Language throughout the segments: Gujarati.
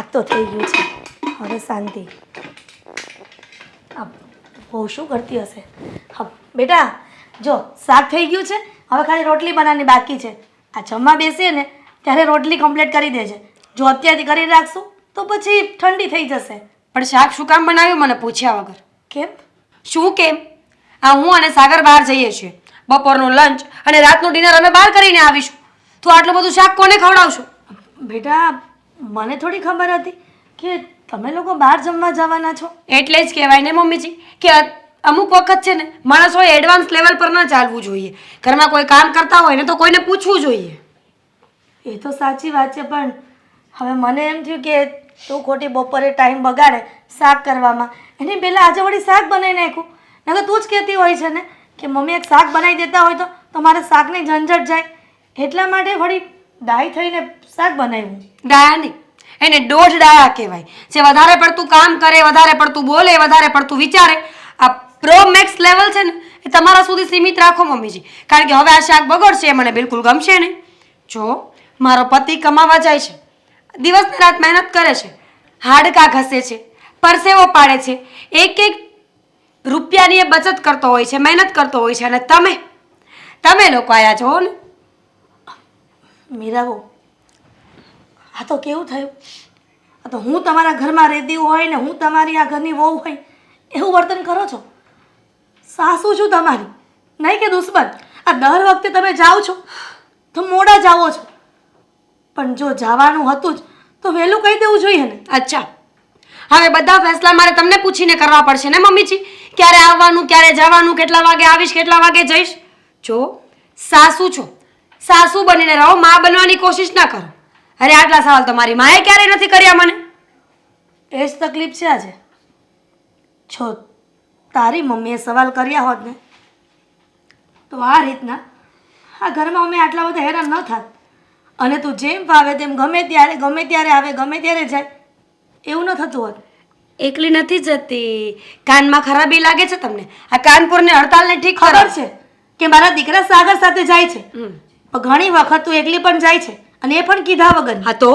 શાક તો થઈ ગયું છે, હવે શાંતિ. બહુ શું કરતી હશે? હા બેટા, જો શાક થઈ ગયું છે, હવે ખાલી રોટલી બનાવવાની બાકી છે. આ જમવા બેસીએ ને ત્યારે રોટલી કમ્પ્લીટ કરી દેજે. જો અત્યારથી કરી રાખશું તો પછી ઠંડી થઈ જશે. પણ શાક શું કામ બનાવ્યું મને પૂછ્યા વગર? કેમ? શું કેમ? હું અને સાગર બહાર જઈએ છીએ. બપોરનું લંચ અને રાતનું ડિનર અમે બહાર કરીને આવીશું. તું આટલું બધું શાક કોને ખવડાવશું? બેટા, મને થોડી ખબર હતી કે તમે લોકો બહાર જમવા જવાના છો. એટલે જ કહેવાય ને મમ્મીજી કે અમુક વખત છે ને માણસોએ એડવાન્સ લેવલ પર ન ચાલવું જોઈએ. ઘરમાં કોઈ કામ કરતા હોય ને તો કોઈને પૂછવું જોઈએ. એ તો સાચી વાત છે, પણ હવે મને એમ થયું કે તું ખોટી બપોરે ટાઈમ બગાડે શાક કરવામાં, એની પહેલાં આજે વળી શાક બનાવી નાખ્યું. નકર તું જ કહેતી હોય છે ને કે મમ્મી એક શાક બનાવી દેતા હોય તો તમારે શાકની ઝંઝટ જાય, એટલા માટે વળી ડાય થઈને શાક બનાવ્યું. ડાયા નહીં, એને દોઢ ડાયા કહેવાય. જે વધારે પડતું કામ કરે, વધારે પડતું બોલે, વધારે પડતું વિચારે, આ પ્રો મેક્સ લેવલ છે ને એ તમારા સુધી સીમિત રાખો મમ્મીજી. કારણ કે હવે આ શાક બગડશે એ મને બિલકુલ ગમશે નહીં. જો મારો પતિ કમાવા જાય છે, દિવસ રાત મહેનત કરે છે, હાડકાં ઘસે છે, પરસેવો પાડે છે, એક એક રૂપિયાની એ બચત કરતો હોય છે, મહેનત કરતો હોય છે, અને તમે લોકો આયા છો ને. મીરાબો, આ તો કેવું થયું? આ તો હું તમારા ઘરમાં રહેતી હોય ને હું તમારી આ ઘરની વહુ હોય એવું વર્તન કરો છો. સાસુ છું તમારી, નહીં કે દુશ્મન? આ દર વખતે તમે જાઓ છો તો મોડા જાઓ છો, પણ જો જવાનું હતું જ તો વહેલું કહી દેવું જોઈએ ને. અચ્છા, હવે બધા ફેસલા મારે તમને પૂછીને કરવા પડશે ને મમ્મીજી? ક્યારે આવવાનું, ક્યારે જવાનું, કેટલા વાગે આવીશ, કેટલા વાગે જઈશ? જો સાસુ છો, સાસુ બનીને રહો, માં બનવાની કોશિશ ના કરો. અરે આટલા સવાલ તો મારી માએ ક્યારેય નથી કર્યા મને. એ જ તકલીફ છે આજે. જો તારી મમ્મીએ સવાલ કર્યા હોત ને તો આ રીતના આ ઘરમાં અમે આટલા બધા હેરાન ન થાત. અને તું જેમ ફાવે તેમ ગમે ત્યારે આવે, ગમે ત્યારે જાય, એવું ન થતું હોત. એકલી નથી જતી. કાનમાં ખરાબી લાગે છે તમને? આ કાનપુરની હડતાલને ઠીક કરો. ખબર છે કે મારા દીકરા સાગર સાથે જાય છે, પણ ઘણી વખત તું એકલી પણ જાય છે, અને એ પણ કીધા વગર. હા તો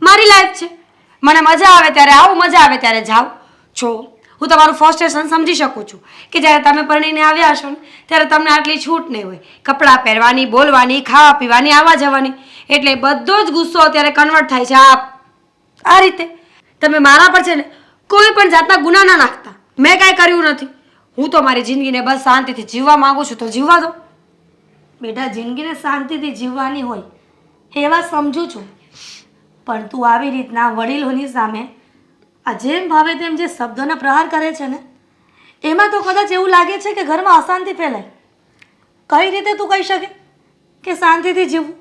મારી લાઈફ છે, મને મજા આવે ત્યારે આવું, મજા આવે ત્યારે જાઉં. જો હું તમારું ફ્રસ્ટ્રેશન સમજી શકું છું કે જ્યારે તમે પરણીને આવ્યા હશો ને ત્યારે તમને આટલી છૂટ નહીં હોય. કપડાં પહેરવાની, બોલવાની, ખાવા પીવાની, આવવા જવાની, એટલે બધો જ ગુસ્સો અત્યારે કન્વર્ટ થાય છે આ રીતે. તમે મારા પર છે ને કોઈ પણ જાતના ગુના ના નાખતા. મેં કાંઈ કર્યું નથી. હું તો મારી જિંદગીને બસ શાંતિથી જીવવા માંગુ છું તો જીવવા દો. બેટા, જિંદગીને શાંતિથી જીવવાની હોય એવા સમજુ છું, પણ તું આવી રીતના વડીલોની સામે આ જેમ ભાવે તેમ જે શબ્દોના પ્રહાર કરે છે ને એમાં તો કદાચ એવું લાગે છે કે ઘરમાં અશાંતિ ફેલાય. કઈ રીતે તું કહી શકે કે શાંતિથી જીવવું?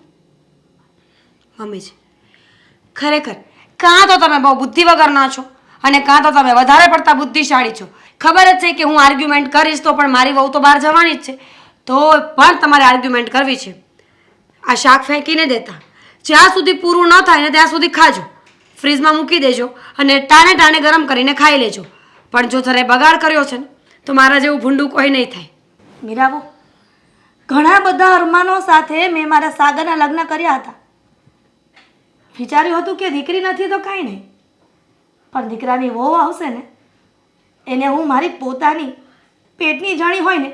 મમ્મીજી, ખરેખર કાં તો તમે બહુ બુદ્ધિ વગરના છો અને કાં તો તમે વધારે પડતા બુદ્ધિશાળી છો. ખબર જ છે કે હું આર્ગ્યુમેન્ટ કરીશ તો પણ મારી વહુ તો બહાર જવાની જ છે, તો પણ તમારે આર્ગ્યુમેન્ટ કરવી છે. આ શાક ફેંકીને દેતા, જ્યાં સુધી પૂરું ન થાય ને ત્યાં સુધી ખાજો, ફ્રીજમાં મૂકી દેજો અને ટાણે ગરમ કરીને ખાઈ લેજો. પણ જો જરા બગાડ કર્યો છે ને તો મારા જેવું ભૂંડું કોઈ નહીં થાય. મીરાબો, ઘણા બધા અરમાનો સાથે મેં મારા સાગરના લગ્ન કર્યા હતા. વિચાર્યું હતું કે દીકરી નથી તો કાંઈ નહીં, પણ દીકરાની વહુ આવશે ને એને હું મારી પોતાની પેટની જાણી હોય ને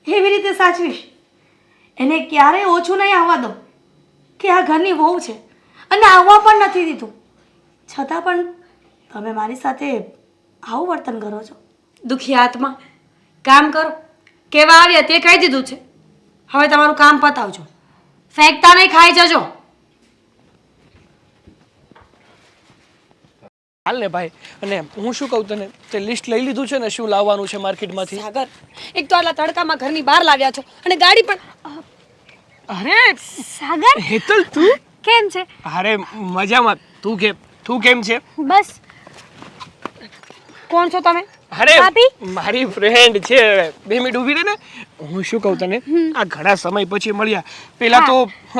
એવી રીતે સાચવીશ. એને ક્યારેય ઓછું નહીં આવવા દઉં કે આ ઘરની વહુ છે, અને આવવા પણ નથી દીધું. છતાં પણ તમે મારી સાથે આવું વર્તન કરો છો. દુખી આત્મા, કામ કરો. કેવા આવ્યા તે કહી દીધું છે, હવે તમારું કામ પતાવજો. ફેંકતા નહીં, ખાઈ જજો. હાલ ને ભાઈ, અને હું શું કહું તને, તે લિસ્ટ લઈ લીધું છે ને શું લાવવાનું છે માર્કેટમાંથી? સાગર, એક તો આટલા તડકામાં ઘરની બહાર લાવ્યા છો અને ગાડી પણ. અરે સાગર, હેતલ, તું કેમ છે? અરે મજામાં. તું કેમ છે? બસ. કોણ છો તમે? અરે ભાભી? મારી ફ્રેન્ડ છે. 2 મિનિટ ઊભી રહે ને. હું શું કહું તને, આ ઘણા સમય પછી મળ્યા. પેલા તો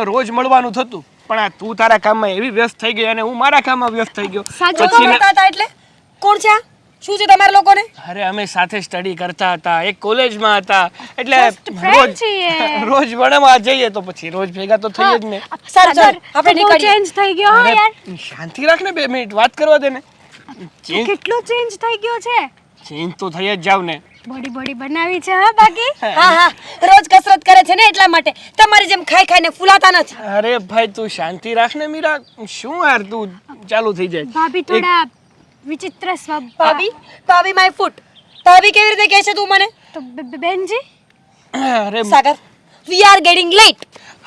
રોજ મળવાનું થતું, પણ આ તું તારા કામમાં એવી વ્યસ્ત થઈ ગઈ અને હું મારા કામમાં વ્યસ્ત થઈ ગયો. સાચું તો બતાતા એટલે કોણ છે? શું છે તમારા લોકોને? અરે અમે સાથે સ્ટડી કરતા હતા, એક કોલેજમાં હતા, એટલે Just friend છીએ. રોજ ભણવા જઈએ તો પછી રોજ ભેગા તો થઈએ જ ને. સારું ચાલો આપણે આપણે નીકળીએ. ચેન્જ થઈ ગયો હો અરે, યાર શાંતિ રાખ ને 2 મિનિટ વાત કરવા દે ને. ચેન્જ કેટલો ચેન્જ થઈ ગયો છે ચેન્જ તો થઈ જ જાવ ને. બોડી બોડી બનાવી છે હા બાકી હા હા રોજ કસરત કરે છે ને એટલા માટે તમારી જેમ ખાઈ ખાઈને ફૂલાતા નથી. અરે ભાઈ તું શાંતિ રાખ ને મીરા. શું યાર તું ચાલુ થઈ જાય. ભાભી થોડા વિચિત્ર સ્વભાવ ભાભી ભાભી માય ફૂટ. ભાભી કેવી રીતે કહે છે તું મને? તો બેનજી અરે સાગર વી આર ગેટિંગ લેટ.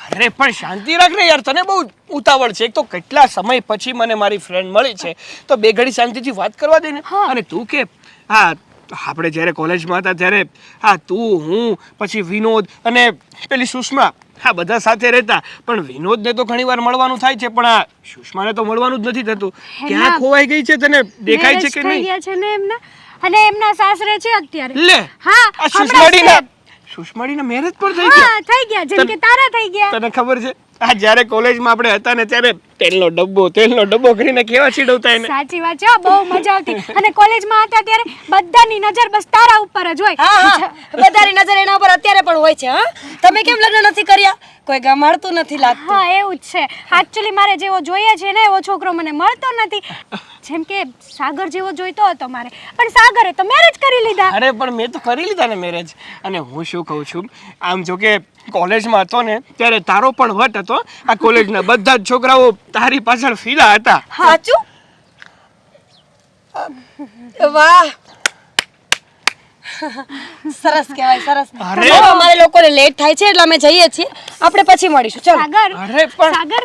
અરે પણ શાંતિ રાખ ને યાર, તને બહુ ઉતાવળ છે. એક તો કેટલા સમય પછી મને મારી ફ્રેન્ડ મળી છે તો બે ઘડી શાંતિથી વાત કરવા દે ને. અને તું કે હા આપણે જ્યારે કોલેજમાં હતા ત્યારે હા તું હું પછી વિનોદ અને પેલી સુષ્મા હા બધા સાથે રહેતા, પણ વિનોદને તો ઘણીવાર મળવાનું થાય છે પણ આ સુષ્માને તો મળવાનું જ નથી થતું. ક્યાં ખોવાઈ ગઈ છે, તને દેખાય છે Marriage કે થઈ નહીં? ગયા છે ને એમના અને એમના સાસરે છે અત્યારે લે હા આ હમણાં સુષ્માડીના મેરેજ પણ થઈ ગયા. હા થઈ ગયા જેમ કે તારા થઈ ગયા તને ખબર છે આ જ્યારે કોલેજમાં આપણે હતા ને ત્યારે તેલનો ડબ્બો કરીને કેવા ચીડવતા એને. સાચી વાત છે હો, બહુ મજા આવતી અને કોલેજમાં હતા ત્યારે બધાની નજર બસ તારા ઉપર જ હોય હા હા બધાની નજર એના ઉપર અત્યારે પણ હોય છે. હા તમે કેમ લગ્ન નથી કર્યા? કોઈ ગમાડતું નથી લાગતું. હા એવું જ છે એકચ્યુઅલી મારે જેવો જોઈએ છે ને એવો છોકરો મને મળતો નથી. જેમ કે સાગર જેવો જોઈતો હતો મારે, પણ સાગરે તો મેરેજ કરી લીધા. અરે પણ મેં તો કરી લીધા ને મેરેજ. અને હું શું કહું છું, આમ જો કે કોલેજમાં હતો ને ત્યારે તારો પણ વટ હતો. આ કોલેજના બધા જ છોકરાઓ તારી પાછળ ફીલા હતા. સાચું? વાહ સરસ કહેવાય સરસ. અરે. ચલો, અમારે લોકોને લેટ થાય છે એટલે અમે જઈએ છીએ. આપણે પછી મળીશું. ચલો. સાગર અરે પણ સાગર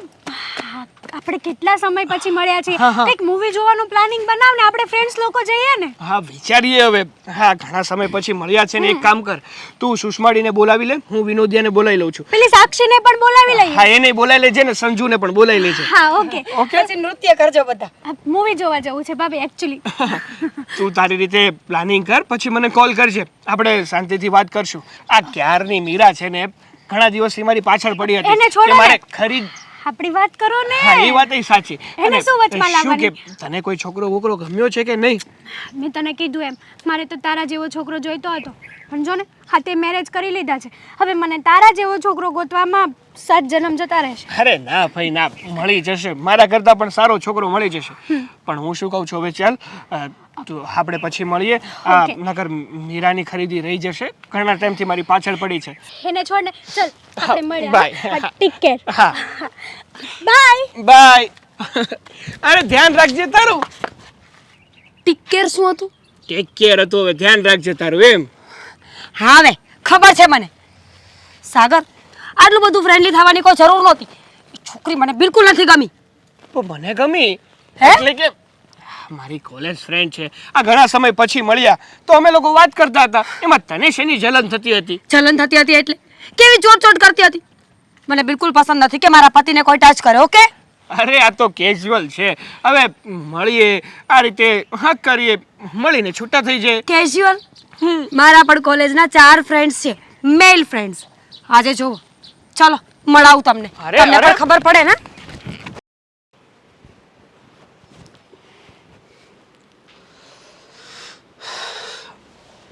આપણે કેટલા સમય પછી મળ્યા છીએ એક મૂવી જોવાનું પ્લાનિંગ બનાવ ને આપણે ફ્રેન્ડ્સ લોકો જઈએ ને. હા વિચારીએ હવે. હા ઘણા સમય પછી મળ્યા છે ને એક કામ કર, તું સુષ્માડીને બોલાવી લે, હું વિનોદિયાને બોલાવી લઉં છું. પેલી સાક્ષીને પણ બોલાવી લઈએ. હા એને બોલાવી લેજે ને સંજુને પણ બોલાવી લેજે. હા ઓકે ઓકે પછી નૃત્ય કરજો બધા. મૂવી જોવા જવું છે ભાભી એકચ્યુઅલી. તું તારી રીતે પ્લાનિંગ કર, પછી મને કોલ કરજે, આપણે શાંતિથી વાત કરશું. આ ક્યારની મીરા છે ને ઘણા દિવસથી મારી પાછળ પડી એને હતી છોડો કે મારે ને. ખરીદ. આપણી વાત કરો ને. હા એ વાત સાચી. એને અને શું વચમાં શું કે લાવવાની? તને કોઈ છોકરો વોકરો ગમ્યો છે કે નહીં? મેં તને કીધું એમ મારે તો તારા જેવો છોકરો જોઈતો હતો, પણ જો ને હા તે મેરેજ કરી લીધા છે. હવે મને તારા જેવો છોકરો ગોતવામાં 7 જન્મ જતા રહેશે. અરે ના ભાઈ ના, મળી જશે. મારા કરતા પણ સારો છોકરો મળી જશે. પણ હું શું કહું છું હવે ચાલ તો આપણે પછી મળીએ. આ Okay. નગર મીરાની ખરીદી રહી જશે, ઘણા ટાઈમથી મારી પાછળ પડી છે. એને છોડ ને ચલ આપણે મળીએ. bye. Take care. હા બાય. બાય. અરે ધ્યાન રાખજે તારું. ટેક કેર શું હતું? ટેક કેર હતું, હવે ધ્યાન રાખજે તારું એમ. હા હવે ખબર છે મને. સાગર આટલું બધું ફ્રેન્ડલી થવાની કોઈ જરૂર નહોતી. એ છોકરી મને બિલકુલ નથી ગમી. પણ મને ગમી. હે? એટલે કે મારી કોલેજ ફ્રેન્ડ છે, આ ઘણા સમય પછી મળ્યા તો અમે લોકો વાત કરતા હતા, એમાં તને શેની જલન થતી હતી? જલન થતી હતી એટલે કેવી ચોટ કરતી હતી. મને બિલકુલ પસંદ નથી કે મારા પતિને કોઈ ટચ કરે. ઓકે અરે આ તો કેઝ્યુઅલ છે. હવે મળીએ આ રીતે હક કરીએ, મળીને છૂટા થઈ જાય. કેઝ્યુઅલ. મારા પણ કોલેજના 4 ફ્રેન્ડ્સ છે, મેલ ફ્રેન્ડ્સ. આજે જોવો, ચાલો મળાવું તમને. અરે, તમને અરે. પણ ખબર પડે ને.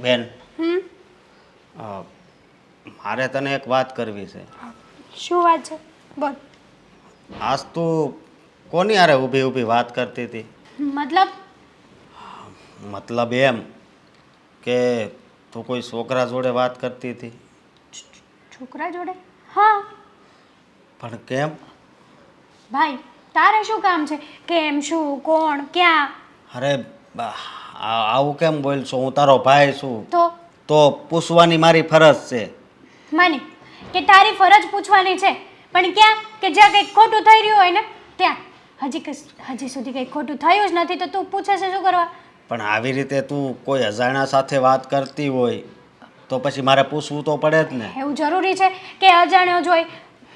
બેન મારે તને એક વાત કરવી છે. શું વાત છે બોલ. આજ તું કોની હારે ઊભી ઊભી વાત કરતી હતી? મતલબ મતલબ એમ કે તું કોઈ છોકરા જોડે વાત કરતી હતી. છોકરા જોડે? હા પણ કેમ? ભાઈ તારે શું કામ છે? કેમ, શું, કોણ, ક્યાં? અરે આવું કેમ બોલશો? હું તારો ભાઈ છું તો પૂછવાની મારી ફરજ છે. માની કે તારી ફરજ પૂછવાની છે, પણ ક્યાં કે જ્યાં કંઈક ખોટું થઈ રહ્યું હોય ને ત્યાં. હજી સુધી કંઈક ખોટું થયું જ નથી તો તું પૂછે છે શું કરવા? પણ આવી રીતે તું કોઈ અજાણ્યા સાથે વાત કરતી હોય તો પછી મારે પૂછવું તો પડે જ ને. એવું જરૂરી છે કે અજાણ્યો જ હોય?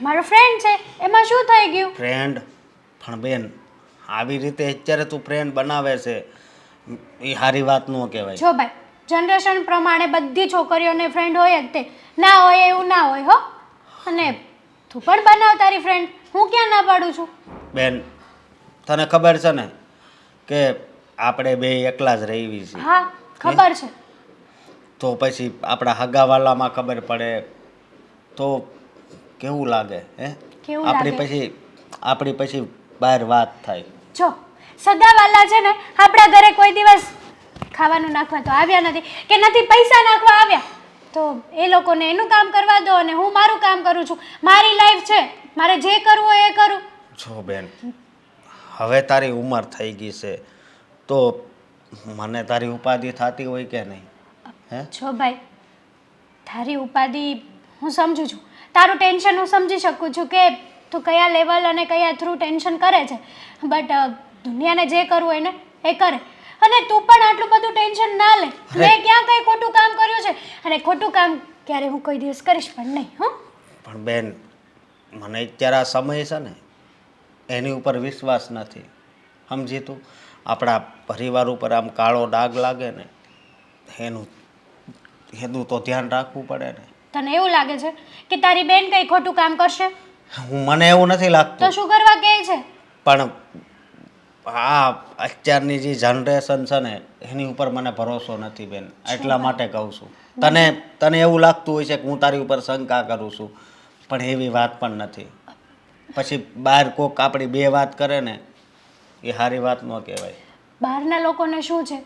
મારો ફ્રેન્ડ છે, એમાં શું થઈ ગયું? ફ્રેન્ડ? પણ બેન આવી રીતે અત્યારે તું ફ્રેન્ડ બનાવે છે એ સારી વાત ન કહેવાય. જો ભાઈ જનરેશન પ્રમાણે બધી છોકરીઓને ફ્રેન્ડ હોય જ તે, ના હોય એવું ના હોય હો. અને તું પણ બનાવ તારી ફ્રેન્ડ, હું ક્યાં ના પાડું છું. બેન તને ખબર છે ને કે આપણે બે એકલા જ રહેવી છીએ. હા ખબર છે. તો પછી આપણા હગાવાલામાં ખબર પડે તો કેવું લાગે હે? કેવું આપણી પછી બહાર વાત થાય. જો સગાવાલા છે ને આપણા ઘરે કોઈ દિવસ ખાવાનું નાખવા તો આવ્યા નથી કે નથી પૈસા નાખવા આવ્યા, તો એ લોકોને એનું કામ કરવા દો અને હું મારું કામ કરું છું. મારી લાઈફ છે, મારે જે કરવું હોય એ કરું. જો બેન, હવે તારી ઉંમર થઈ ગઈ છે તો મને તારી ઉપાધિ થતી હોય કે નહીં? હે? જો ભાઈ, તારી ઉપાધિ હું સમજુ છું, તારું ટેન્શન હું સમજી શકું છું કે તું કયા લેવલ અને કયા થ્રુ ટેન્શન કરે છે, બટ દુનિયાને જે કરવું હોય ને એ કરે. અને તું પણ આટલું બધું ટેન્શન ના લે. મેં ક્યાં કંઈ ખોટું કામ કર્યું છે? અને ખોટું કામ ક્યારે હું કોઈ દિવસ કરીશ પણ નહીં. હં? પણ બેન, મને અત્યારે આ સમય છે ને એની ઉપર વિશ્વાસ નથી. સમજી તું? આપણા પરિવાર ઉપર આમ કાળો ડાઘ લાગે ને એનું તો ધ્યાન રાખવું પડે ને. તને એવું લાગે છે કે તારી બેન કંઈ ખોટું કામ કરશે? મને એવું નથી તો લાગતું. શું કરવા કહે છે? પણ આ અત્યારની જે જનરેશન છે ને એની ઉપર મને ભરોસો નથી બેન, એટલા માટે કહું છું. તને એવું લાગતું હોય છે કે હું તારી ઉપર શંકા કરું છું, પણ એવી વાત પણ નથી. પછી બહાર કોક આપણી બે વાત કરે ને એ સારી વાત ન કહેવાય. બહારના લોકોને શું છે,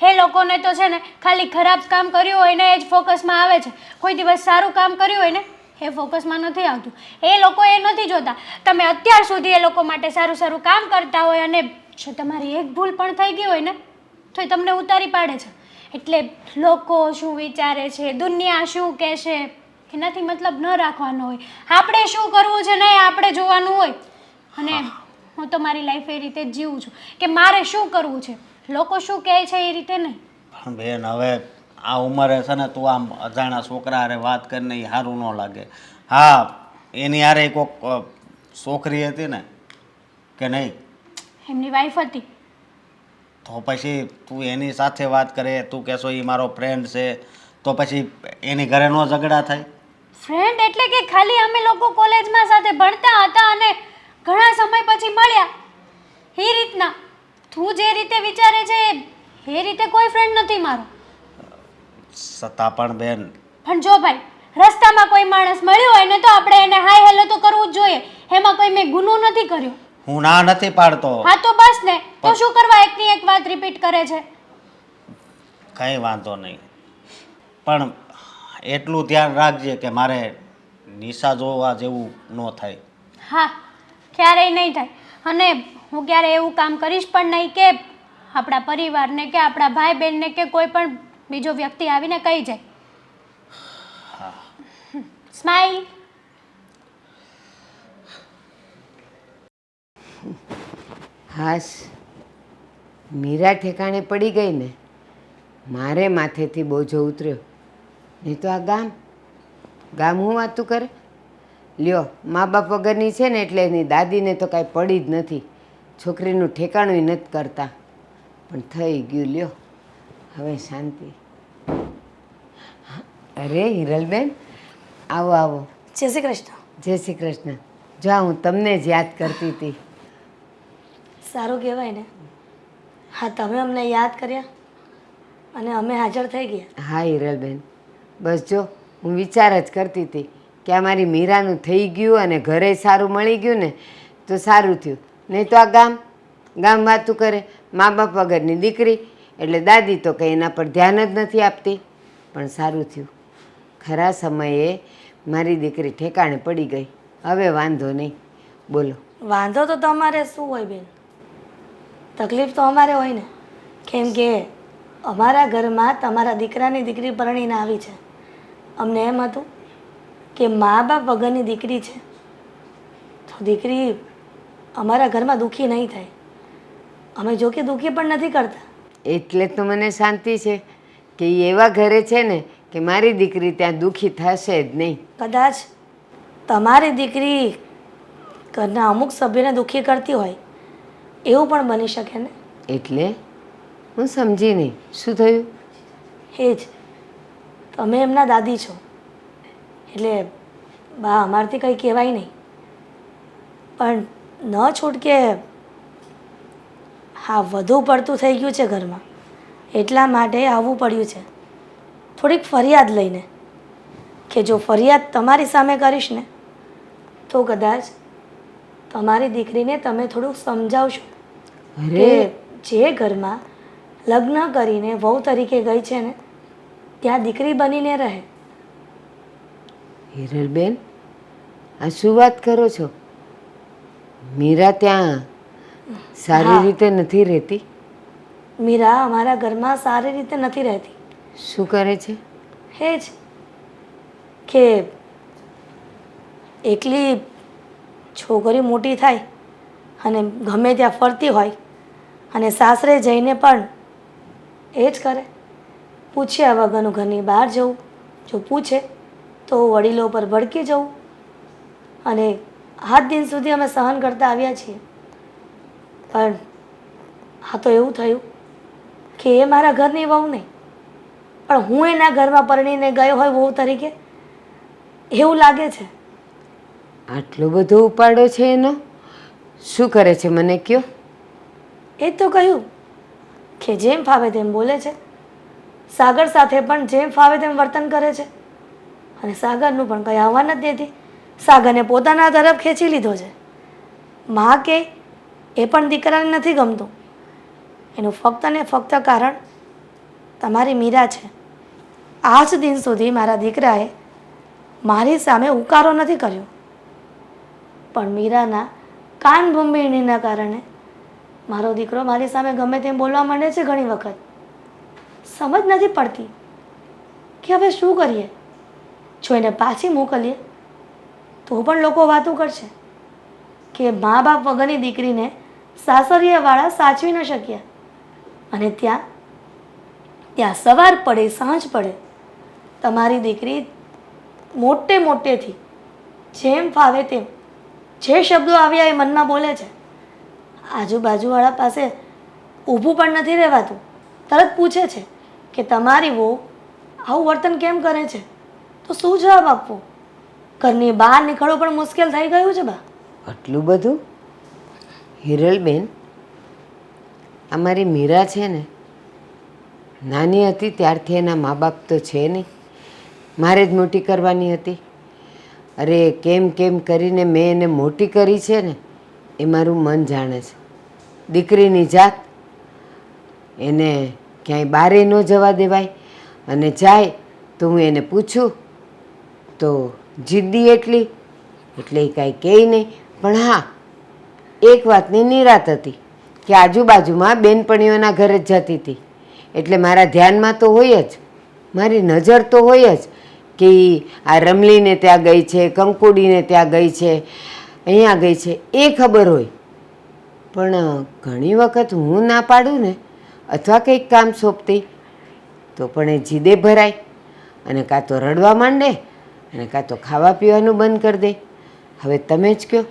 એ લોકોને તો છે ને ખાલી ખરાબ કામ કર્યું હોય ને એ જ ફોકસમાં આવે છે. કોઈ દિવસ સારું કામ કર્યું હોય ને એ ફોકસમાં નથી આવતું. એ લોકો એ નથી જોતા. તમે અત્યાર સુધી એ લોકો માટે સારું સારું કામ કરતા હોય અને જો તમારી એક ભૂલ પણ થઈ ગઈ હોય ને તો એ તમને ઉતારી પાડે છે. એટલે લોકો શું વિચારે છે, દુનિયા શું કહેશે, એનાથી મતલબ ન રાખવાનો હોય. આપણે શું કરવું છે ને એ આપણે જોવાનું હોય. અને હું તો મારી લાઈફ એ રીતે જ જીવું છું કે મારે શું કરવું છે, લોકો શું કહે છે એ રીતે નહીં. પણ બેન, હવે આ ઉંમરે છે ને તું આમ અજાણા છોકરા હારે વાત કરીને એ સારું ન લાગે. હા, એની હારે કોક છોકરી હતી ને કે નહીં? એમની વાઈફ હતી. તો પછી તું એની સાથે વાત કરે, તું કહેશો એ મારો ફ્રેન્ડ છે, તો પછી એની ઘરે નો ઝઘડા થાય? ફ્રેન્ડ એટલે કે ખાલી અમે લોકો કોલેજમાં સાથે ભણતા હતા અને ઘણા સમય પછી મળ્યા એ રીતના. તું જે રીતે વિચારે છે એ રીતે કોઈ ફ્રેન્ડ નથી મારો. છતાં પણ બેન, પણ જો ભાઈ, રસ્તામાં કોઈ માણસ મળ્યો હોય ને તો આપણે એને હાય હેલો તો કરવું જ જોઈએ. એમાં કોઈ મેં ગુનો નથી કર્યો. હું ના નથી પાડતો. હા તો બસ ને, તો શું કરવા એકની એક વાત રિપીટ કરે છે? કંઈ વાંધો નહીં, પણ એટલું ધ્યાન રાખજે કે મારે નિશા જોવા જેવું ન થાય. હા, ક્યારેય નહીં થાય. અને હું ક્યારેય એવું કામ કરીશ પણ નહીં કે આપણા પરિવારને કે આપણા ભાઈ બહેનને કે કોઈ પણ બીજો વ્યક્તિ આવીને કહી જાય. સ્માઈલ. હાશ, મીરા ઠેકાણે પડી ગઈ ને, મારે માથેથી બોજો ઉતર્યો. નહીં તો આ ગામ હું વાતું કરે. લ્યો, મા બાપ વગરની છે ને એટલે એની દાદીને તો કાંઈ પડી જ નથી. છોકરીનું ઠેકાણું નથી કરતા. પણ થઈ ગયું. લ્યો, હવે શાંતિ. અરે હિરલબેન, આવો આવો. જય શ્રી કૃષ્ણ. જય શ્રી કૃષ્ણ. જો હું તમને જ યાદ કરતી હતી. સારું કહેવાય ને. હા, તમે અમને યાદ કર્યા અને અમે હાજર થઈ ગયા. હા હિરલબેન, બસ જો હું વિચાર જ કરતી હતી કે આ મારી મીરાનું થઈ ગયું અને ઘરે સારું મળી ગયું ને તો સારું થયું. નહીં તો આ ગામ વાતું કરે, મા બાપ વગરની દીકરી એટલે દાદી તો કંઈ એના પર ધ્યાન જ નથી આપતી. પણ સારું થયું, ખરા સમયે મારી દીકરી ઠેકાણે પડી ગઈ. હવે વાંધો નહીં. બોલો. વાંધો તો તમારે શું હોય બેન, તકલીફ તો અમારે હોય ને. કેમ કે અમારા ઘરમાં તમારા દીકરાની દીકરી પરણીને આવી છે. અમને એમ હતું કે મા બાપ વગરની દીકરી છે તો દીકરી અમારા ઘરમાં દુઃખી નહીં થાય. અમે જો કે દુઃખી પણ નથી કરતા. એટલે તો મને શાંતિ છે કે એ એવા ઘરે છે ને કે મારી દીકરી ત્યાં દુઃખી થશે જ નહીં. કદાચ તમારી દીકરી ઘરના અમુક સભ્યને દુઃખી કરતી હોય એવું પણ બની શકે ને. એટલે હું સમજી નહીં, શું થયું? એ જ, તમે એમના દાદી છો એટલે બા અમારથી કંઈ કહેવાય નહીં. પણ ન છૂટકે હા વધુ પડતું થઈ ગયું છે ઘરમાં, એટલા માટે આવવું પડ્યું છે થોડીક ફરિયાદ લઈને, કે જો ફરિયાદ તમારી સામે કરીશ ને તો કદાચ તમારી દીકરીને તમે થોડુંક સમજાવશો કે અરે જે ઘરમાં લગ્ન કરીને વહુ તરીકે ગઈ છે ને ત્યાં દીકરી બનીને રહે. હિરલબેન, આ શું વાત કરો છો? મીરા ત્યાં સારી હા. રીતે નથી રહેતી? મીરા અમારા ઘરમાં સારી રીતે નથી રહેતી. શું કરે છે? એ જ કે એકલી છોકરી મોટી થાય અને ગમે ત્યાં ફરતી હોય અને સાસરે જઈને પણ એ જ કરે, પૂછ્યા વગરનું ઘરની બહાર જવું, જો પૂછે તો વડીલો પર ભડકી જવું, અને આજ દિન સુધી અમે સહન કરતા આવ્યા છીએ. પણ આ તો એવું થયું કે એ મારા ઘરની વહુ નહીં, પણ હું એના ઘરમાં પરણીને ગયો હોય વહુ તરીકે એવું લાગે છે. આટલો બધો ઉપાડો છે એનો? શું કરે છે મને કયો? એ જ તો કહ્યું કે જેમ ફાવે તેમ બોલે છે, સાગર સાથે પણ જેમ ફાવે તેમ વર્તન કરે છે, અને સાગરનું પણ કંઈ આવવા નથી દેતી. સાગરને પોતાના તરફ ખેંચી લીધો છે. માં કે એ પણ દીકરાને નથી ગમતું, એનું ફક્ત ને ફક્ત કારણ તમારી મીરા છે. આજ દિન સુધી મારા દીકરાએ મારી સામે ઉકારો નથી કર્યો, પણ મીરાના કાન ભંભીણીના કારણે મારો દીકરો મારી સામે ગમે તેમ બોલવા માંડે છે. ઘણી વખત સમજ નથી પડતી કે હવે શું કરીએ. જો એને પાછી મોકલીએ તો પણ લોકો વાતો કરશે કે મા બાપ વગરની દીકરીને સાસરિયાવાળા સાચવી ન શક્યા, અને ત્યાં સવાર પડે સાંજ પડે તમારી દીકરી મોટેથી જેમ ફાવે તેમ જે શબ્દો આવ્યા એ મનમાં બોલે છે. આજુબાજુવાળા પાસે ઊભું પણ નથી રહેવાતું, તરત પૂછે છે કે તમારી વહુ આવું વર્તન કેમ કરે છે, તો શું જવાબ આપવો? ઘરની બહાર નીકળવું પણ મુશ્કેલ થઈ ગયું છે બા. આટલું બધું? હિરલબેન, અમારી મીરા છે ને, નાની હતી ત્યારથી એના મા બાપ તો છે નહીં, મારે જ મોટી કરવાની હતી. અરે કેમ કેમ કરીને મેં એને મોટી કરી છે ને એ મારું મન જાણે છે. દીકરીની જાત, એને ક્યાંય બારે ન જવા દેવાય, અને જાય તો હું એને પૂછું તો જિદ્દી એટલી, એટલે એ કાંઈ કહે નહીં. પણ હા, એક વાતની નિરાત હતી કે આજુબાજુમાં બેનપણીઓના ઘરે જ જતી હતી, એટલે મારા ધ્યાનમાં તો હોય જ, મારી નજર તો હોય જ કે આ રમલીને ત્યાં ગઈ છે, કંકુડીને ત્યાં ગઈ છે, અહીંયા ગઈ છે, એ ખબર હોય. પણ ઘણી વખત હું ના પાડું ને અથવા કંઈક કામ સોંપતી તો પણ એ જીદે ભરાય, અને કાં તો રડવા માંડે અને કાં તો ખાવા પીવાનું બંધ કરી દે. હવે તમે જ કહો,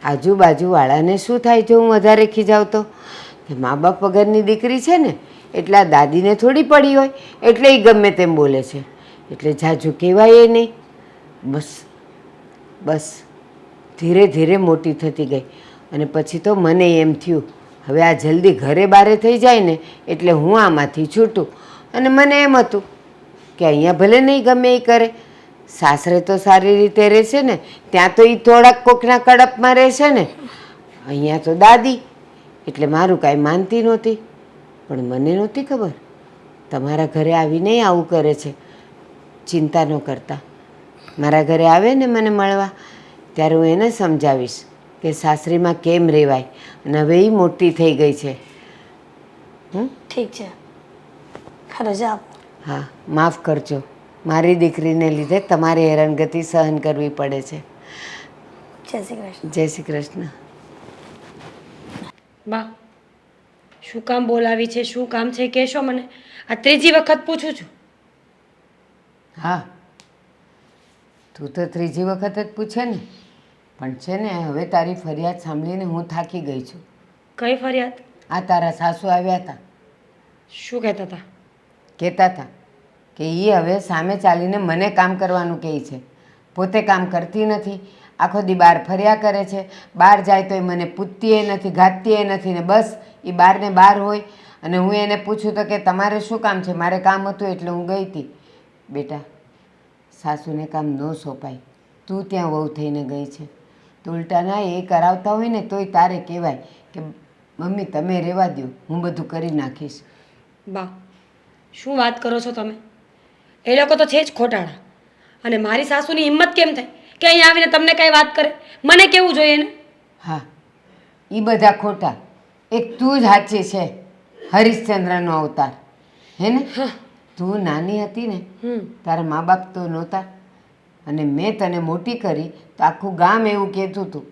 આજુબાજુવાળાને શું થાય જો હું વધારે ખીજાવ તો? કે મા બાપ વગરની દીકરી છે ને એટલે આ દાદીને થોડી પડી હોય એટલે એ ગમે તેમ બોલે છે, એટલે જાજુ કહેવાય એ નહીં. બસ ધીરે ધીરે મોટી થતી ગઈ, અને પછી તો મને એમ થયું હવે આ જલ્દી ઘરે બારે થઈ જાય ને એટલે હું આમાંથી છૂટું. અને મને એમ હતું કે અહીંયા ભલે નહીં ગમે એ કરે, સાસરે તો સારી રીતે રહેશે ને, ત્યાં તો એ થોડાક કોકના કડપમાં રહેશે ને, અહીંયા તો દાદી, એટલે મારું કાંઈ માનતી નહોતી. પણ મને નહોતી ખબર તમારા ઘરે આવીને આવું કરે છે. ચિંતા ન કરતા, મારા ઘરે આવે ને મને મળવા ત્યારે હું એને સમજાવીશ કે સાસરીમાં કેમ રહેવાય, અને હવે એ મોટી થઈ ગઈ છે. ઠીક છે, રજા આપો. હા, માફ કરજો, મારી દીકરીને લીધે તમારે હેરાનગતિ સહન કરવી પડે છે. જય શ્રી કૃષ્ણ. જય શ્રી કૃષ્ણ. બા, શું કામ બોલાવી છે, શું કામ છે કહેશો મને? આ ત્રીજી વખત પૂછું છું. હા, તું તો ત્રીજી વખત જ પૂછે ને, પણ છે ને હવે તારી ફરિયાદ સાંભળીને હું થાકી ગઈ છું. કઈ ફરિયાદ? આ તારા સાસુ આવ્યા હતા, શું કહેતા હતા? કહેતા હતા કે એ હવે સામે ચાલીને મને કામ કરવાનું કહે છે, પોતે કામ કરતી નથી. આખો દી બહાર ફર્યા કરે છે. બહાર જાય તો એ મને પૂછતીએ નથી, ઘાતતીએ નથી ને બસ એ બહાર ને બહાર હોય. અને હું એને પૂછું તો કે તમારે શું કામ છે? મારે કામ હતું એટલે હું ગઈ હતી. બેટા, સાસુને કામ ન સોંપાય. તું ત્યાં વહુ થઈને ગઈ છે તો ઉલટાના એ કરાવતા હોય ને તોય તારે કહેવાય કે મમ્મી તમે રહેવા દો, હું બધું કરી નાખીશ. બા, શું વાત કરો છો તમે? એ લોકો તો છે જ ખોટાડા. અને મારી સાસુની હિંમત કેમ થાય કે અહીં આવીને તમને કઈ વાત કરે? મને કેવું જોઈએ ને? હા, એ બધા ખોટા. એક તું જ સાચી છે, હરિશ્ચંદ્રનો અવતાર. હે ને? તું નાની હતી ને તારા મા બાપ તો નહોતા અને મેં તને મોટી કરી તો આખું ગામ એવું કહેતું હતું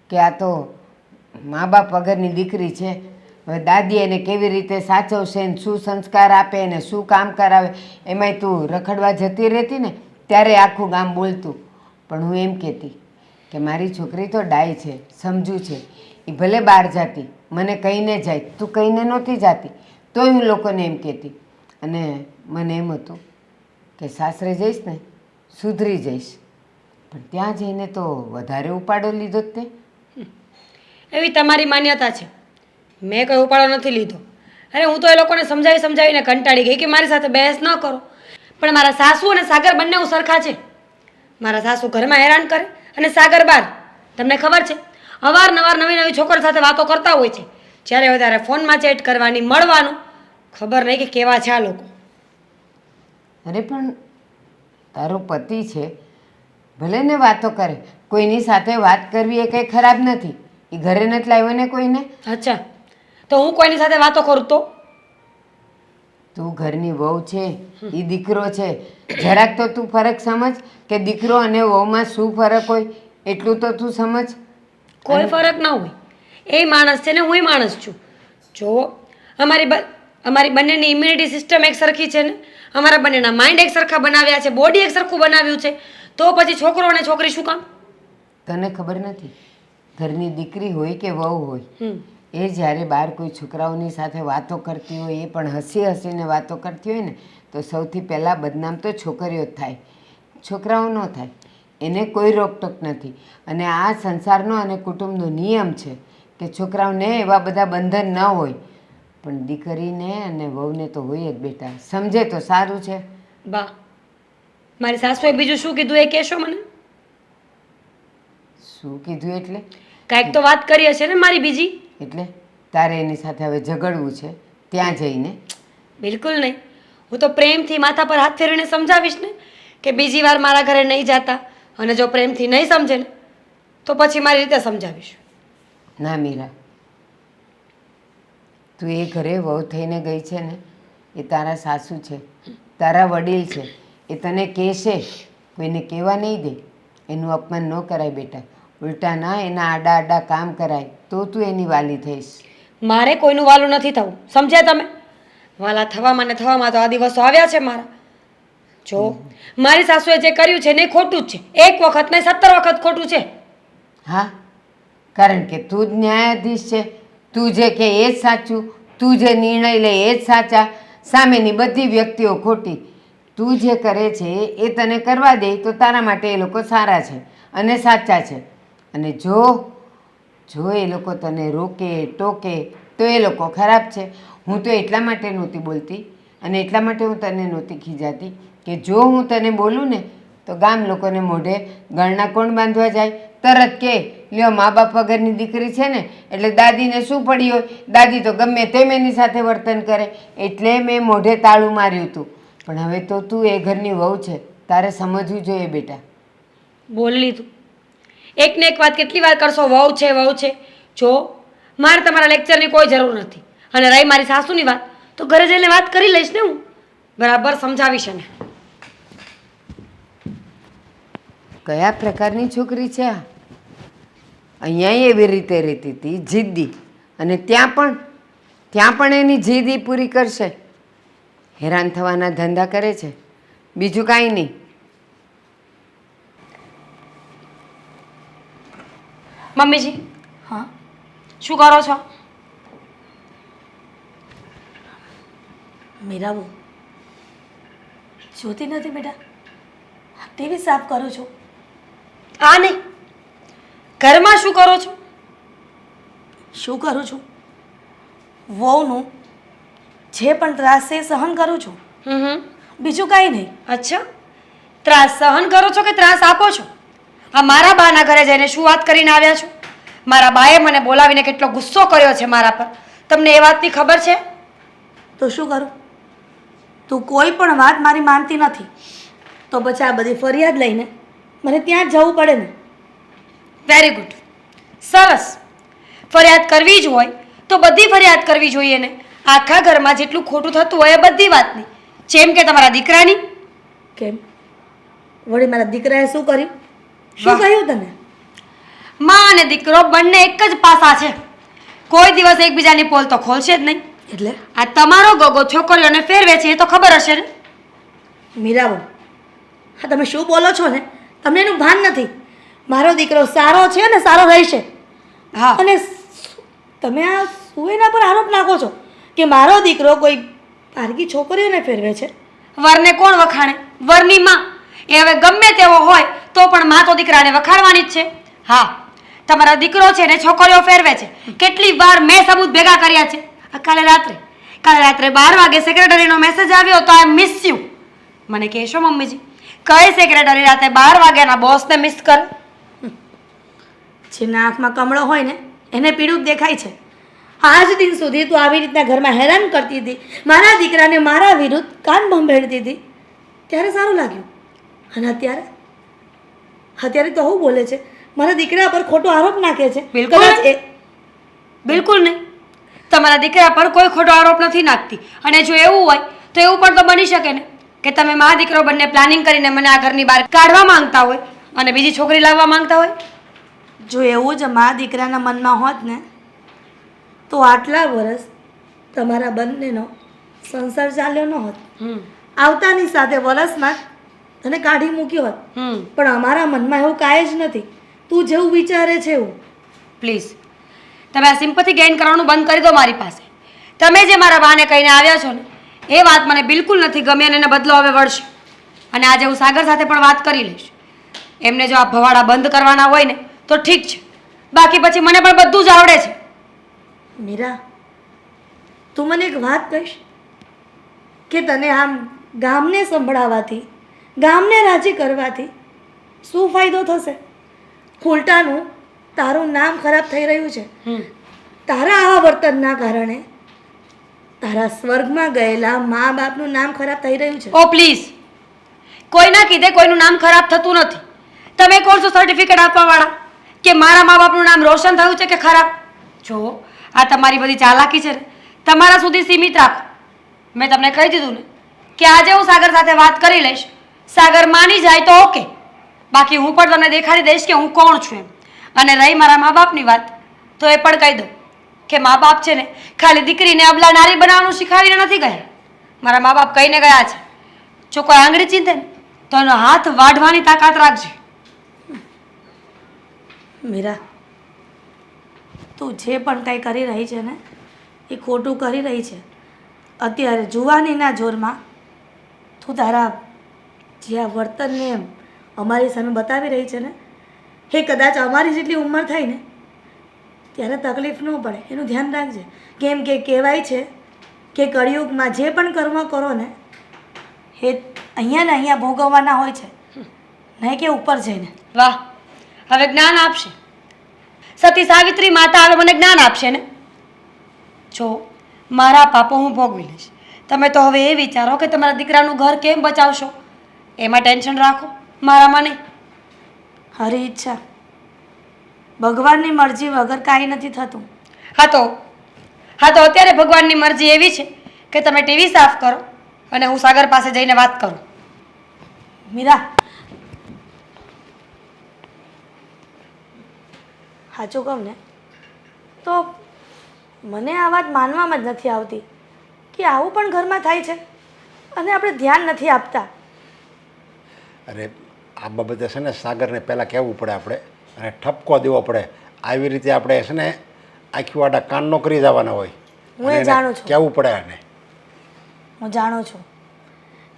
કે આ તો મા બાપ વગરની દીકરી છે. હવે દાદી એને કેવી રીતે સાચવશે ને શું સંસ્કાર આપે ને શું કામ કરાવે, એમાંય તું રખડવા જતી રહેતી ને ત્યારે આખું ગામ બોલતું. પણ હું એમ કહેતી કે મારી છોકરી તો ડાય છે, સમજુ છે. એ ભલે બહાર જતી, મને કહીને જાય, તું કહીને નહોતી જાતી તોય હું લોકોને એમ કહેતી. અને મને એમ હતું કે સાસરે જઈશ ને સુધરી જઈશ. પણ ત્યાં જઈને તો વધારે ઉપાડો લીધો જ તે. એવી તમારી માન્યતા છે. મેં કોઈ ઉપાડો નથી લીધો. અરે હું તો એ લોકોને સમજાવીને કંટાળી ગઈ કે મારી સાથે બહેસ ન કરો. પણ મારા સાસુ અને સાગર બંને સરખા છે. મારા સાસુ ઘરમાં હેરાન કરે અને સાગર બહાર. તમને ખબર છે, અવારનવાર નવી નવી છોકરી સાથે વાતો કરતા હોય છે. જ્યારે વધારે ફોનમાં ચેટ કરવાની, મળવાનું, ખબર નહીં કે કેવા છે આ લોકો. અરે પણ તારો પતિ છે, ભલે ને વાતો કરે, કોઈની સાથે વાત કરવી એ કંઈ ખરાબ નથી. એ ઘરે નથી લાવ્યો ને કોઈને. અચ્છા, તો હું કોઈની સાથે વાતો કરું તો? તું ઘરની વહુ છે, એ દીકરો છે. જરાક તો તું ફરક સમજ કે દીકરો અને વહુમાં શું ફરક હોય, એટલું તો તું સમજ. કોઈ ફરક ના હોય. એ માણસ છે ને હું માણસ છું. જુઓ, અમારી બંનેની ઇમ્યુનિટી સિસ્ટમ એક સરખી છે ને, અમારા બંનેના માઇન્ડ એક સરખા બનાવ્યા છે, બોડી એક સરખું બનાવ્યું છે. તો પછી છોકરો અને છોકરી શું કામ? તને ખબર નથી, ઘરની દીકરી હોય કે વહુ હોય, એ જ્યારે બહાર કોઈ છોકરાઓની સાથે વાતો કરતી હોય, એ પણ હસી હસીને વાતો કરતી હોય ને, તો સૌથી પહેલાં બદનામ તો છોકરીઓ જ થાય, છોકરાઓ ન થાય. એને કોઈ રોકટોક નથી. અને આ સંસારનો અને કુટુંબનો નિયમ છે કે છોકરાઓને એવા બધા બંધન ન હોય, પણ દીકરીને અને વહુને તો હોય જ બેટા. સમજે તો સારું છે. બા, મારી સાસુએ બીજું શું કીધું એ કહેશો મને? શું કીધું એટલે? કાંઈક તો વાત કરી હશે ને મારી બીજી? એટલે તારે એની સાથે હવે ઝઘડવું છે ત્યાં જઈને? બિલકુલ નહીં. હું તો પ્રેમથી માથા પર હાથ ફેરવીને સમજાવીશ ને કે બીજી વાર મારા ઘરે નહીં જાતા. અને જો પ્રેમથી નહીં સમજે ને તો પછી મારી રીતે સમજાવીશ. ના મીરા, તું એ ઘરે વહુ થઈને ગઈ છે ને, એ તારા સાસુ છે, તારા વડીલ છે. એ તને કહેશે, કોઈને કહેવા નહીં દે. એનું અપમાન ન કરાય બેટા. ઉલટા ના એના આડા આડા કામ કરાય તો તું એની વાલી થઈશ. મારે કોઈનું વાલું નથી થવું, સમજ્યા તમે? વાલા થવામાં ને થવામાં તો આ દિવસો આવ્યા છે મારા. જો મારી સાસુએ જે કર્યું છે ને એ ખોટું જ છે. એક વખત નહીં 17 વખત ખોટું છે. હા, કારણ કે તું જ ન્યાયાધીશ છે. તું જે કે એ જ સાચું, તું જે નિર્ણય લે એ જ સાચા, સામેની બધી વ્યક્તિઓ ખોટી. તું જે કરે છે એ તને કરવા દે તો તારા માટે એ લોકો સારા છે અને સાચા છે. અને જો એ લોકો તને રોકે ટોકે તો એ લોકો ખરાબ છે. હું તો એટલા માટે નહોતી બોલતી અને એટલા માટે હું તને નહોતી ખીજાતી કે જો હું તને બોલું ને તો ગામ લોકોને મોઢે ગળના કોણ બાંધવા જાય? તરત કે લ્યો મા બાપ વગરની દીકરી છે ને એટલે દાદીને શું પડી હોય, દાદી તો ગમે તેમ એની સાથે વર્તન કરે. એટલે મેં મોઢે તાળું માર્યું હતું. પણ હવે તો તું એ ઘરની વહુ છે, તારે સમજવું જોઈએ બેટા. બોલી લીધું. એકને એક વાત કેટલી વાર કરશો? વહુ છે વહુ છે. જો મારે તમારા લેક્ચરની કોઈ જરૂર નથી. અને રહી મારી સાસુની વાત, તો ઘરે જઈને વાત કરી લઈશ ને હું. બરાબર સમજાવીશ એને. કયા પ્રકારની છોકરી છે આ? અહીંયા એવી રીતે રહેતી હતી, જિદ્દી. અને ત્યાં પણ એની જીદ ઈ પૂરી કરશે. હેરાન થવાના ધંધા કરે છે, બીજું કાંઈ નહીં. મમ્મીજી, હા, શું કરો છો? મીરાબુ, જોતી નથી બેટા? ટીવી સાફ કરું છું. આ નહીં, ઘરમાં શું કરો છો? શું કરું છું? વહુનું જે પણ ત્રાસ છે એ સહન કરું છું, બીજું કાંઈ નહીં. અચ્છા, ત્રાસ સહન કરો છો કે ત્રાસ આપો છો? આ મારા બાના ઘરે જઈને શું વાત કરીને આવ્યા છો? મારા બાએ મને બોલાવીને કેટલો ગુસ્સો કર્યો છે મારા પર, તમને એ વાતની ખબર છે? તો શું કરું? તું કોઈ પણ વાત મારી માનતી નથી, તો પછી આ બધી ફરિયાદ લઈને મને ત્યાં જ જવું પડે ને. વેરી ગુડ, સરસ. ફરિયાદ કરવી જ હોય તો બધી ફરિયાદ કરવી જોઈએ ને. આખા ઘરમાં જેટલું ખોટું થતું હોય એ બધી વાતની, જેમ કે તમારા દીકરાની. કેમ? વળી મારા દીકરાએ શું કર્યું? શું વાહ. કહ્યું તને? માં અને દીકરો બંને એક જ પાસા છે, કોઈ દિવસ એકબીજાની પોલ તો ખોલશે જ નહીં. એટલે આ તમારો ગગો છોકરીઓને ફેરવે છે એ તો ખબર હશે ને. મીરાબો, હા તમે શું બોલો છો ને, તમને એનું ભાન નથી. મારો દીકરો સારો છે ને સારો રહેશે. હા, અને તમે આ સુવેના પર આરોપ નાખો છો કે મારો દીકરો કોઈ પારકી છોકરીઓને ફેરવે છે. વરને કોણ વખાણે? વરની માં. એ હવે ગમે તેવો હોય તો પણ માં તો દીકરાને વખાણવાની જ છે. હા, તમારો દીકરો છે ને છોકરીઓ ફેરવે છે. કેટલી વાર મેં સબૂત ભેગા કર્યા છે. આ કાલે રાત્રે 12 વાગે સેક્રેટરીનો મેસેજ આવ્યો તો આઈ મિસ યુ. મને કહેશો મમ્મીજી, કઈ સેક્રેટરી રાતે 12 વાગ્યાના બોસને મિસ કરે? જેના આંખમાં કમળો હોય ને એને પીળું જ દેખાય છે. આજ દિન સુધી તું આવી રીતના ઘરમાં હેરાન કરતી હતી, મારા દીકરાને મારા વિરુદ્ધ કાન ભંભેડતી હતી, ત્યારે સારું લાગ્યું. અને અત્યારે તો હું બોલે છે, મારા દીકરા પર ખોટો આરોપ નાખે છે. બિલકુલ કદાચ એ બિલકુલ નહીં. તમારા દીકરા પર કોઈ ખોટો આરોપ નથી નાખતી. અને જો એવું હોય તો એવું પણ તો બની શકે ને કે તમે મા દીકરો બંને પ્લાનિંગ કરીને મને આ ઘરની બહાર કાઢવા માંગતા હોય અને બીજી છોકરી લાવવા માંગતા હોય. જો એવું જ મા દીકરાના મનમાં હોત ને તો આટલા વર્ષ તમારા બંનેનો સંસાર ચાલ્યો ન હોત. આવતાની સાથે વરસમાં તને કાઢી મૂક્યો હોત. પણ અમારા મનમાં એવું કાંઈ જ નથી. તું જેવું વિચારે છે એવું. પ્લીઝ તમે આ સિમ્પથી ગેઇન કરવાનું બંધ કરી દો મારી પાસે. તમે જે મારા બાને કહીને આવ્યા છો ને એ વાત મને બિલકુલ નથી ગમી અને એને બદલો હવે વળશે. અને આજે હું સાગર સાથે પણ વાત કરી લઈશ. એમને જો આ ભવાડા બંધ કરવાના હોય ને તો ઠીક છે, બાકી પછી મને પણ બધું જ આવડે છે. મીરા, તું મને એક વાત કહીશ કે તને આમ ગામને સંભળાવવાથી, ગામને રાજી કરવાથી શું ફાયદો થશે? ઉલટાનું તારું નામ ખરાબ થઈ રહ્યું છે. તારા આવા વર્તનના કારણે તારા સ્વર્ગમાં ગયેલા મા બાપનું નામ ખરાબ થઈ રહ્યું છે. ઓ પ્લીઝ, કોઈના કીધે કોઈનું નામ ખરાબ થતું નથી. તમે કોણ છો સર્ટિફિકેટ આપવાવાળા કે મારા મા બાપનું નામ રોશન થયું છે કે ખરાબ? જો આ તમારી બધી ચાલાકી છે ને તમારા સુધી સીમિત રાખો. મેં તમને કહી દીધું ને કે આજે હું સાગર સાથે વાત કરી લઈશ. સાગર માની જાય તો ઓકે, બાકી હું પણ તમને દેખાડી દઈશ કે હું કોણ છું એમ. અને રહી મારા મા બાપની વાત, તો એ પણ કહી દઉં કે મા બાપ છે ને ખાલી દીકરીને અબલા નારી બનાવવાનું શીખવાડીને નથી ગયા. મારા મા બાપ કહીને ગયા છે, જો કોઈ આંગળી ચીંધે ને તો એનો હાથ વાઢવાની તાકાત રાખજે. મીરા, તું જે પણ કંઈ કરી રહી છે ને એ ખોટું કરી રહી છે. અત્યારે જુવાનીના જોરમાં તું તારા જે આ વર્તનને અમારી સામે બતાવી રહી છે ને એ કદાચ અમારી જેટલી ઉંમર થાય ને ત્યારે તકલીફ ન પડે એનું ધ્યાન રાખજે. કેમ કે કહેવાય છે કે કળિયુગમાં જે પણ કર્મ કરો ને એ અહીંયા ને અહીંયા ભોગવવાના હોય છે, નહીં કે ઉપર જઈને. વાહ, હવે જ્ઞાન આપશે સતી સાવિત્રી માતા. હવે મને જ્ઞાન આપશે ને. જો મારા પાપો હું ભોગવી લઈશ. તમે તો હવે એ વિચારો કે તમારા દીકરાનું ઘર કેમ બચાવશો, એમાં ટેન્શન રાખો, મારામાં નહીં. હરી ઈચ્છા, ભગવાનની મરજી વગર કાંઈ નથી થતું. હા તો અત્યારે ભગવાનની મરજી એવી છે કે તમે ટીવી સાફ કરો અને હું સાગર પાસે જઈને વાત કરું. મીરા, સાચું કહું ને તો મને આ વાત માનવામાં જ નથી આવતી કે આવું પણ ઘરમાં થાય છે અને આપણે ધ્યાન નથી આપતા. અરે આ બાબતે છે ને સાગરને પહેલાં કહેવું પડે આપણે, અને ઠપકો દેવો પડે. આવી રીતે આપણે છે ને આખી વાડા કાન નો કરી જવાના હોય. હું એ જાણું છું. કહેવું પડે એને. હું જાણું છું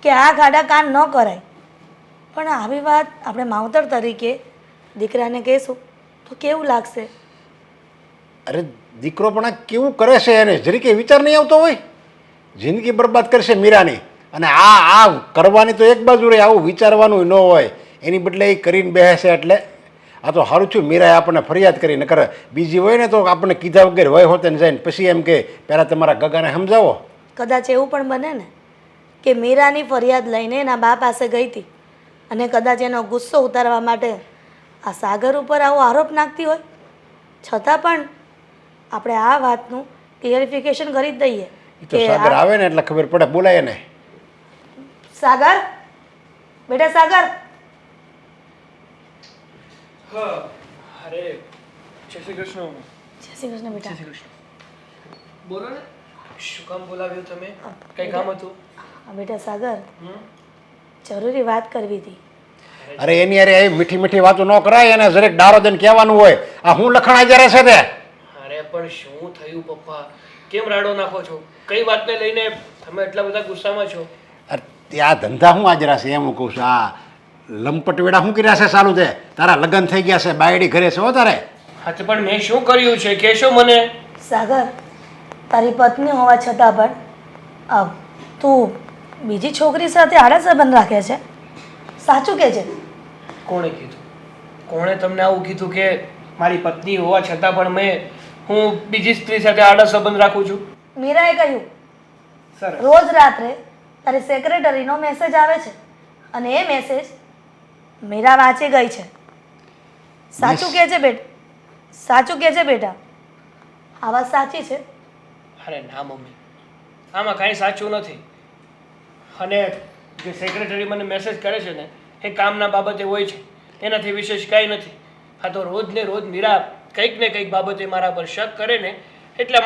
કે આ ગાડા કાન ન કરાય, પણ આવી વાત આપણે માવતર તરીકે દીકરાને કહેશું તો કેવું લાગશે? અરે દીકરો પણ આ કેવું કરે છે એને જરીકે વિચાર નહીં આવતો હોય? જિંદગી બરબાદ કરશે મીરાની. અને આ કરવાની તો એક બાજુ રહે, આવું વિચારવાનું ન હોય. એની બદલે એ કરીને બેસે છે એટલે આ તો સારું થયું મીરાએ આપણને ફરિયાદ કરી. નકર બીજી હોય ને તો આપણને કીધા વગર હોય હોતે ને જાય પછી એમ કે પહેલાં તમારા ગગાને સમજાવો. કદાચ એવું પણ બને ને કે મીરાની ફરિયાદ લઈને એના બા પાસે ગઈ હતી અને કદાચ એનો ગુસ્સો ઉતારવા માટે આ સાગર ઉપર આવો આરોપ નાખતી હોય. છતાં પણ આપણે આ વાતનું ક્લિયરિફિકેશન કરી જ દઈએ એ તો સાગર આવે ને એટલે ખબર પડે, બોલાય ને. સાગર, બેટા સાગર. હા, અરે જય શ્રી કૃષ્ણ. જય શ્રી કૃષ્ણ બેટા. જય શ્રી કૃષ્ણ. બોલો ને, શું કામ બોલાવ્યું તમે? કઈ કામ હતું? બેટા સાગર, જરૂરી વાત કરવી હતી. અરે એની અરે એ મીઠી મીઠી વાતો ન કરાય અને જરેક ડારો દઈને કહેવાનું હોય. આ હું લખણા જ્યારે છે તે. અરે પણ શું થયું પપ્પા? કેમ રાડો નાખો છો? કઈ વાતને લઈને તમે એટલા બધા ગુસ્સામાં છો? અરે ત્યાં ધંધા શું આજરા છે એમ હું કહું છું. આ લંપટ વેડા શું કર્યા છે સારું છે? તારા લગ્ન થઈ ગયા છે, બાયડી ઘરે છે હો તારે. હા તો પણ મેં શું કર્યું છે કહેશો મને? સાગર, તારી પત્ની હોવા છતાં પણ તું બીજી છોકરી સાથે આડા સંબંધ રાખે છે? સાચું કે છે? કોણે કીધું? કોણે તમને આવું કીધું કે મારી પત્ની હોવા છતાં પણ હું બીજી સ્ત્રી સાથે આડા સંબંધ રાખું છું? મીરાએ કહ્યું. સરસ. રોજ રાત્રે તારી સેક્રેટરીનો મેસેજ આવે છે અને એ મેસેજ મીરા વાંચી ગઈ છે. સાચું કે છે બેટા? સાચું કે છે બેટા? આ વાત સાચી છે? અરે ના મમ્મી, આમાં કાંઈ સાચું નથી. અને જે સેક્રેટરી મને મેસેજ કરે છે ને એ કામના બાબતે હોય છે, એનાથી વિશેષ કાંઈ નથી. હા તો રોજ ને રોજ મીરા કંઈક ને કંઈક બાબતે મારા પર શક કરે ને એટલા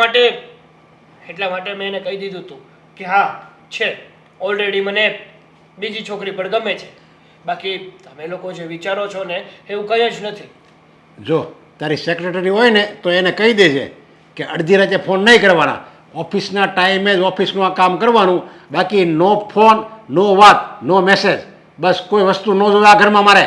માટે મેં એને કહી દીધું હતું કે હા છે, ઓલરેડી મને બીજી છોકરી પણ ગમે છે. બાકી તમે લોકો જે વિચારો છો ને એવું કંઈ જ નથી. જો તારી સેક્રેટરી હોય ને તો એને કહી દેજે કે અડધી રાતે ફોન નહીં કરવાના, ઓફિસના ટાઈમે જ ઓફિસનું આ કામ કરવાનું. બાકી નો ફોન, નો વાત, નો મેસેજ. બસ કોઈ વસ્તુ ન જોવે આ ઘરમાં મારે.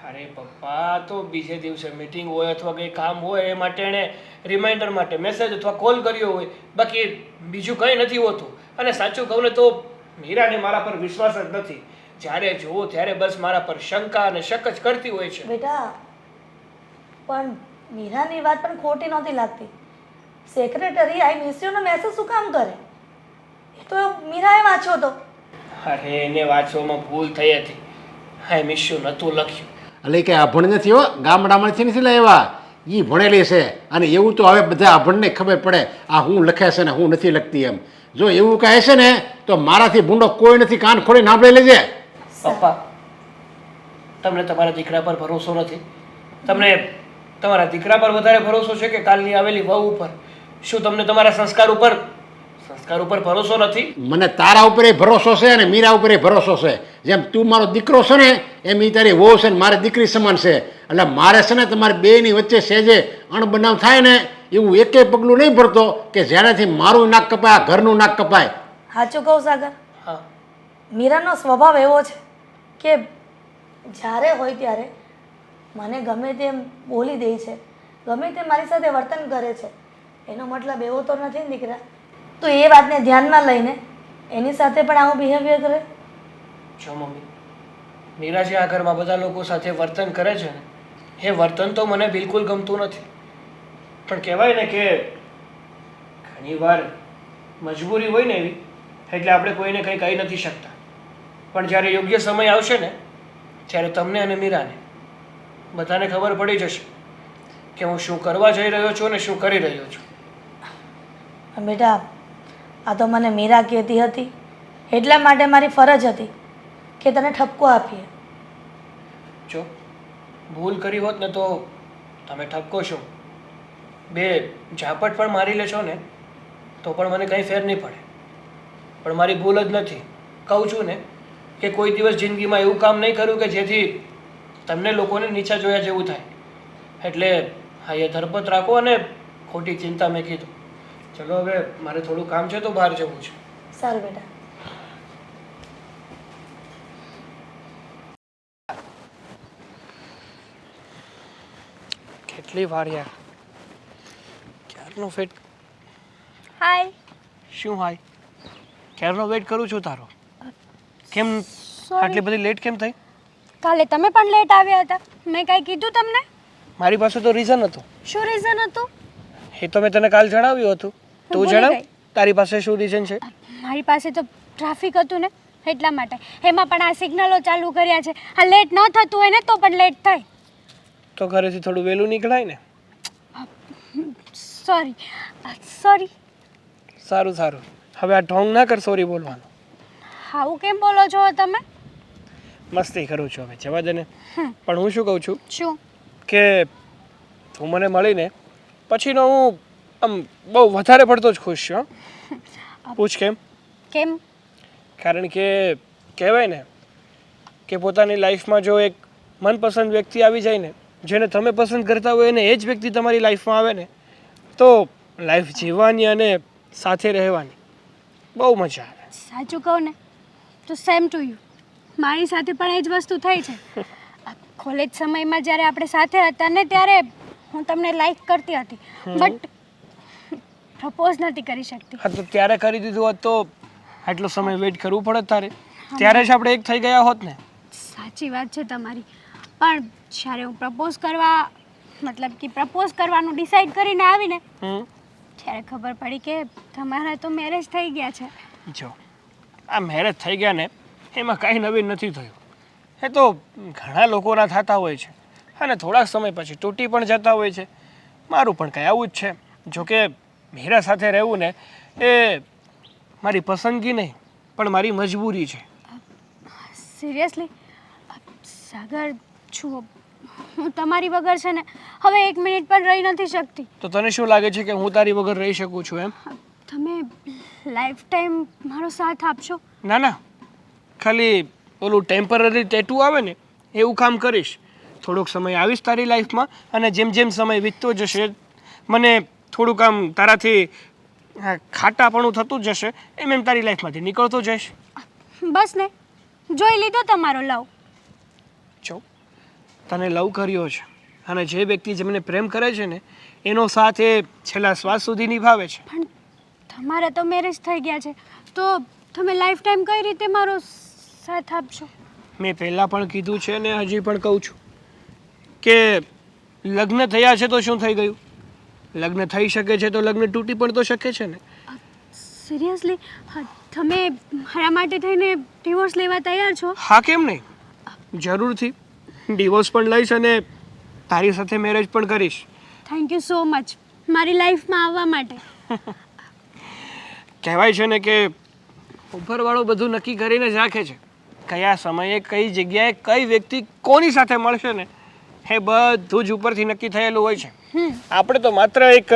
અરે પપ્પા, તો બીજે દિવસે મીટિંગ હોય અથવા કંઈ કામ હોય એ માટે એણે રિમાઇન્ડર માટે મેસેજ અથવા કોલ કર્યો હોય, બાકી બીજું કંઈ નથી હોતું. અને સાચું કહું ને તો મીરાને મારા પર વિશ્વાસ જ નથી. જ્યારે જોવો ત્યારે બસ મારા પર શંકા અને શક જ કરતી હોય છે. બેટા પણ મીરાની વાત પણ ખોટી નહોતી લાગતી. સેક્રેટરી આઈ મિસ યુનો મેસેજ શું કામ કરે? એ તો મીરાએ વાંચ્યો હતો. અરે એને વાંચવામાં ભૂલ થઈ હતી. હા મિસ યુ નહોતું લખ્યું. એટલે કે અભણ નથી હો, ગામડામાંથી નથી લાવ્યા. એ ભણેલી છે અને એવું તો હવે બધા અભણને ખબર પડે આ હું લખે છે ને હું નથી લખતી એમ. જો એવું કહે છે ને તો મારાથી ભૂંડો કોઈ નથી, કાન ખોલી સાંભળી લેજે. પપ્પા, તમને તમારા દીકરા પર ભરોસો નથી? તમને તમારા દીકરા પર વધારે ભરોસો છે કે કાલની આવેલી વહુ ઉપર? શું તમને તમારા સંસ્કાર ઉપર ભરોસો નથી? મને તારા ઉપર ભરોસો છે અને મીરા ઉપર ભરોસો છે. જેમ તું મારો દીકરો છે ને એમ એ તારી વહુ છે ને મારી દીકરી સમાન છે. એટલે મારે છે ને તમારી બેની વચ્ચે સેજે અણબનાવ થાય ને એવું એકેય પગલું નહીં ભરતો કે જેનાથી મારું નાક કપાય, ઘરનું નાક કપાય. સાચું કહું સાગર, હા. મીરાનો સ્વભાવ એવો છે કે જ્યારે હોય ત્યારે મને ગમે તેમ બોલી દે છે, ગમે તેમ મારી સાથે વર્તન કરે છે. એનો મતલબ એવો તો નથી ને દીકરા? તો એ વાતને ધ્યાનમાં લઈને એની સાથે પણ આવું બિહેવિયર કરે? જો મમ્મી, મીરા જે આ ઘરમાં બધા લોકો સાથે વર્તન કરે છે ને એ વર્તન તો મને બિલકુલ ગમતું નથી. પણ કહેવાય ને કે ઘણીવાર મજબૂરી હોય ને એવી, એટલે આપણે કોઈને કંઈ કહી નથી શકતા. પણ જ્યારે યોગ્ય સમય આવશે ને ત્યારે તમને અને મીરાને બધાને ખબર પડી જશે કે હું શું કરવા જઈ રહ્યો છું અને શું કરી રહ્યો છું. બેટા આ તો મને મીરા કહેતી હતી એટલા માટે મારી ફરજ હતી કે તને ઠપકો આપીએ. જો ભૂલ કરી હોત ને તો તમે ઠપકો છો, બે ઝાપટ પણ મારી લેશો ને તો પણ મને કંઈ ફેર નહીં પડે. પણ મારી ભૂલ જ નથી. કહું છું ને કે કોઈ દિવસ જિંદગીમાં એવું કામ નહીં કર્યું કે જેથી તમને લોકોને નીચા જોયા જેવું થાય. એટલે હા એ ધરપત રાખો અને ખોટી ચિંતા મેં કીધું. ચલો હવે મારે થોડું કામ છે તો બહાર જવું છે. સારું બેટા. કેટલી વાર યાર ક્યારનો વેટ હાય શું હાય ક્યારનો વેટ કરું છું તારો કેમ આટલી બધી લેટ કેમ થઈ કાલે તમે પણ લેટ આવ્યા હતા મેં કાંઈ કીધું તમને મારી પાસે તો રીઝન હતું શું રીઝન હતું? એ તો મેં તને કાલ જણાવ્યું હતું તું ભૂલી જણાવ ગઈ. તારી પાસે શું રીઝન છે મારી પાસે તો ટ્રાફિક હતું ને એટલા માટે. એમાં પણ આ સિગ્નલો ચાલુ કર્યા છે. આ લેટ ન થતું હોય ને તો પણ લેટ થાય. તો ઘરેથી થોડું વહેલું નીકળાય ને સોરી સોરી. સારું સારું હવે આ ઢોંગ ના કર સોરી બોલવાનું આવું કેમ બોલો છો તમે? મસ્તી કરું છું હવે જવા દે ને પણ હું શું કહું છું શું? કે તું મને મળીને પછીનો હું આમ બહુ વધારે પડતો જ ખુશ છું હં. પૂછ કેમ કેમ? કારણ કે કહેવાય ને કે પોતાની લાઈફમાં જો એક મનપસંદ વ્યક્તિ આવી જાય ને જેને તમે પસંદ કરતા હોય ને એ જ વ્યક્તિ તમારી લાઈફમાં આવે ને તો લાઈફ જીવવાની અને સાથે રહેવાની બહુ મજા આવે. સાચું કહું ને તો સેમ ટુ યુ. મારી સાથે પણ એ જ વસ્તુ થઈ છે. કોલેજ સમયમાં જ્યારે આપણે સાથે હતા ને ત્યારે હું તમને લાઈક કરતી હતી બટ પ્રપોઝ નથી કરી શકતી. હા તો ત્યારે કરી દીધું હોત તો આટલો સમય વેઇટ કરવું પડે તારે ત્યારે જ આપણે એક થઈ ગયા હોત ને. સાચી વાત છે તમારી. પણ જ્યારે હું પ્રપોઝ કરવા મતલબ કે પ્રપોઝ કરવાનું ડિસાઈડ કરીને આવીને ત્યારે ખબર પડી કે તમારા તો મેરેજ થઈ ગયા છે. જો આ મેરેજ થઈ ગયા ને એમાં કાંઈ નવીન નથી થયું. એ તો ઘણા લોકોના થતા હોય છે અને થોડાક સમય પછી તૂટી પણ જતા હોય છે. મારું પણ કંઈ આવું જ છે. જોકે મીરા સાથે રહેવું ને એ મારી પસંદગી નહીં પણ મારી મજબૂરી છે. સિરિયસલી સાગર જુઓ હું તમારી વગર છે ને હવે એક મિનિટ પણ રહી નથી શકતી. તો તને શું લાગે છે કે હું તારી વગર રહી શકું છું એમ? તમે લાઈફ ટાઈમ મારો સાથ આપશો? ના ના ખાલી ઓલું ટેમ્પરરી ટેટુ આવે ને એવું કામ કરીશ. થોડોક સમય આવીશ તારી લાઈફમાં અને જેમ જેમ સમય વીતતો જશે મને થોડુંક આમ તારાથી ખાટાપણું થતું જ જશે એમ એમ તારી લાઈફમાંથી નીકળતો જઈશ. બસ ને જોઈ લીધો તમારો લવ. જો તને લવ કર્યો છે અને જે વ્યક્તિ જેમને પ્રેમ કરે છે ને એનો સાથ એ છેલ્લા શ્વાસ સુધી નિભાવે છે. પણ તમારા તો મેરેજ થઈ ગયા છે તો તમે લાઈફ ટાઈમ કઈ રીતે મારો સાથ આપશો? મેં પહેલાં પણ કીધું છે ને હજી પણ કહું છું કે લગ્ન થયા છે તો શું થઈ ગયું? લગ્ન થઈ શકે છે તો લગ્ન તૂટી પણ તો શકે છે ને. સિરિયસલી તમે મારા માટે થઈને ડિવોર્સ લેવા તૈયાર છો? હા કેમ નહીં જરૂરથી ડિવોર્સ પણ લઈશ અને તારી સાથે મેરેજ પણ કરીશ. થેન્ક યુ સો મચ મારી લાઈફમાં આવવા માટે. કહેવાય છે ને કે ઉપરવાળો બધું નક્કી કરીને જ રાખે છે કયા સમયે કઈ જગ્યાએ કઈ વ્યક્તિ કોની સાથે મળશે ને એ બધું જ ઉપરથી નક્કી થયેલું હોય છે. આપણે તો માત્ર એક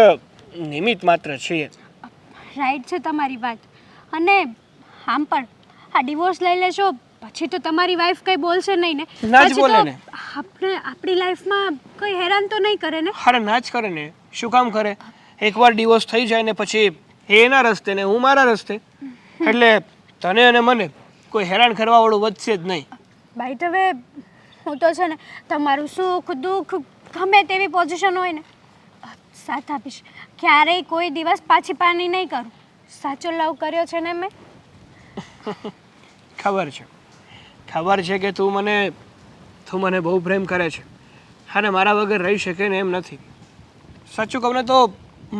નિમિત્ત માત્ર છીએ. રાઈટ છે તમારી વાત. અને આમ પણ આ ડિવોર્સ લઈ લેશો પછી તો તમારી વાઈફ કંઈ બોલશે નહીં ને? ના જ પછી બોલે તો ને. આપણી લાઈફમાં કોઈ હેરાન તો નહીં કરે ને? અરે ના જ કરે ને શું કામ કરે? એકવાર ડિવોર્સ થઈ જાય ને પછી એ એના રસ્તે ને હું મારા રસ્તે એટલે તને અને મને કોઈ હેરાન કરવાવાળું વધશે જ નહીં. બાય ધ વે હું તો છે ને તમારું સુખ દુઃખ ગમે તેવી પોઝિશન હોય ને સાથ આપીશ. ક્યારેય કોઈ દિવસ પાછી પાની નહીં કરું. સાચો લવ કર્યો છે ને મેં. ખબર છે કે તું મને બહુ પ્રેમ કરે છે અને મારા વગર રહી શકે ને એમ નથી. સાચું કહું ને તો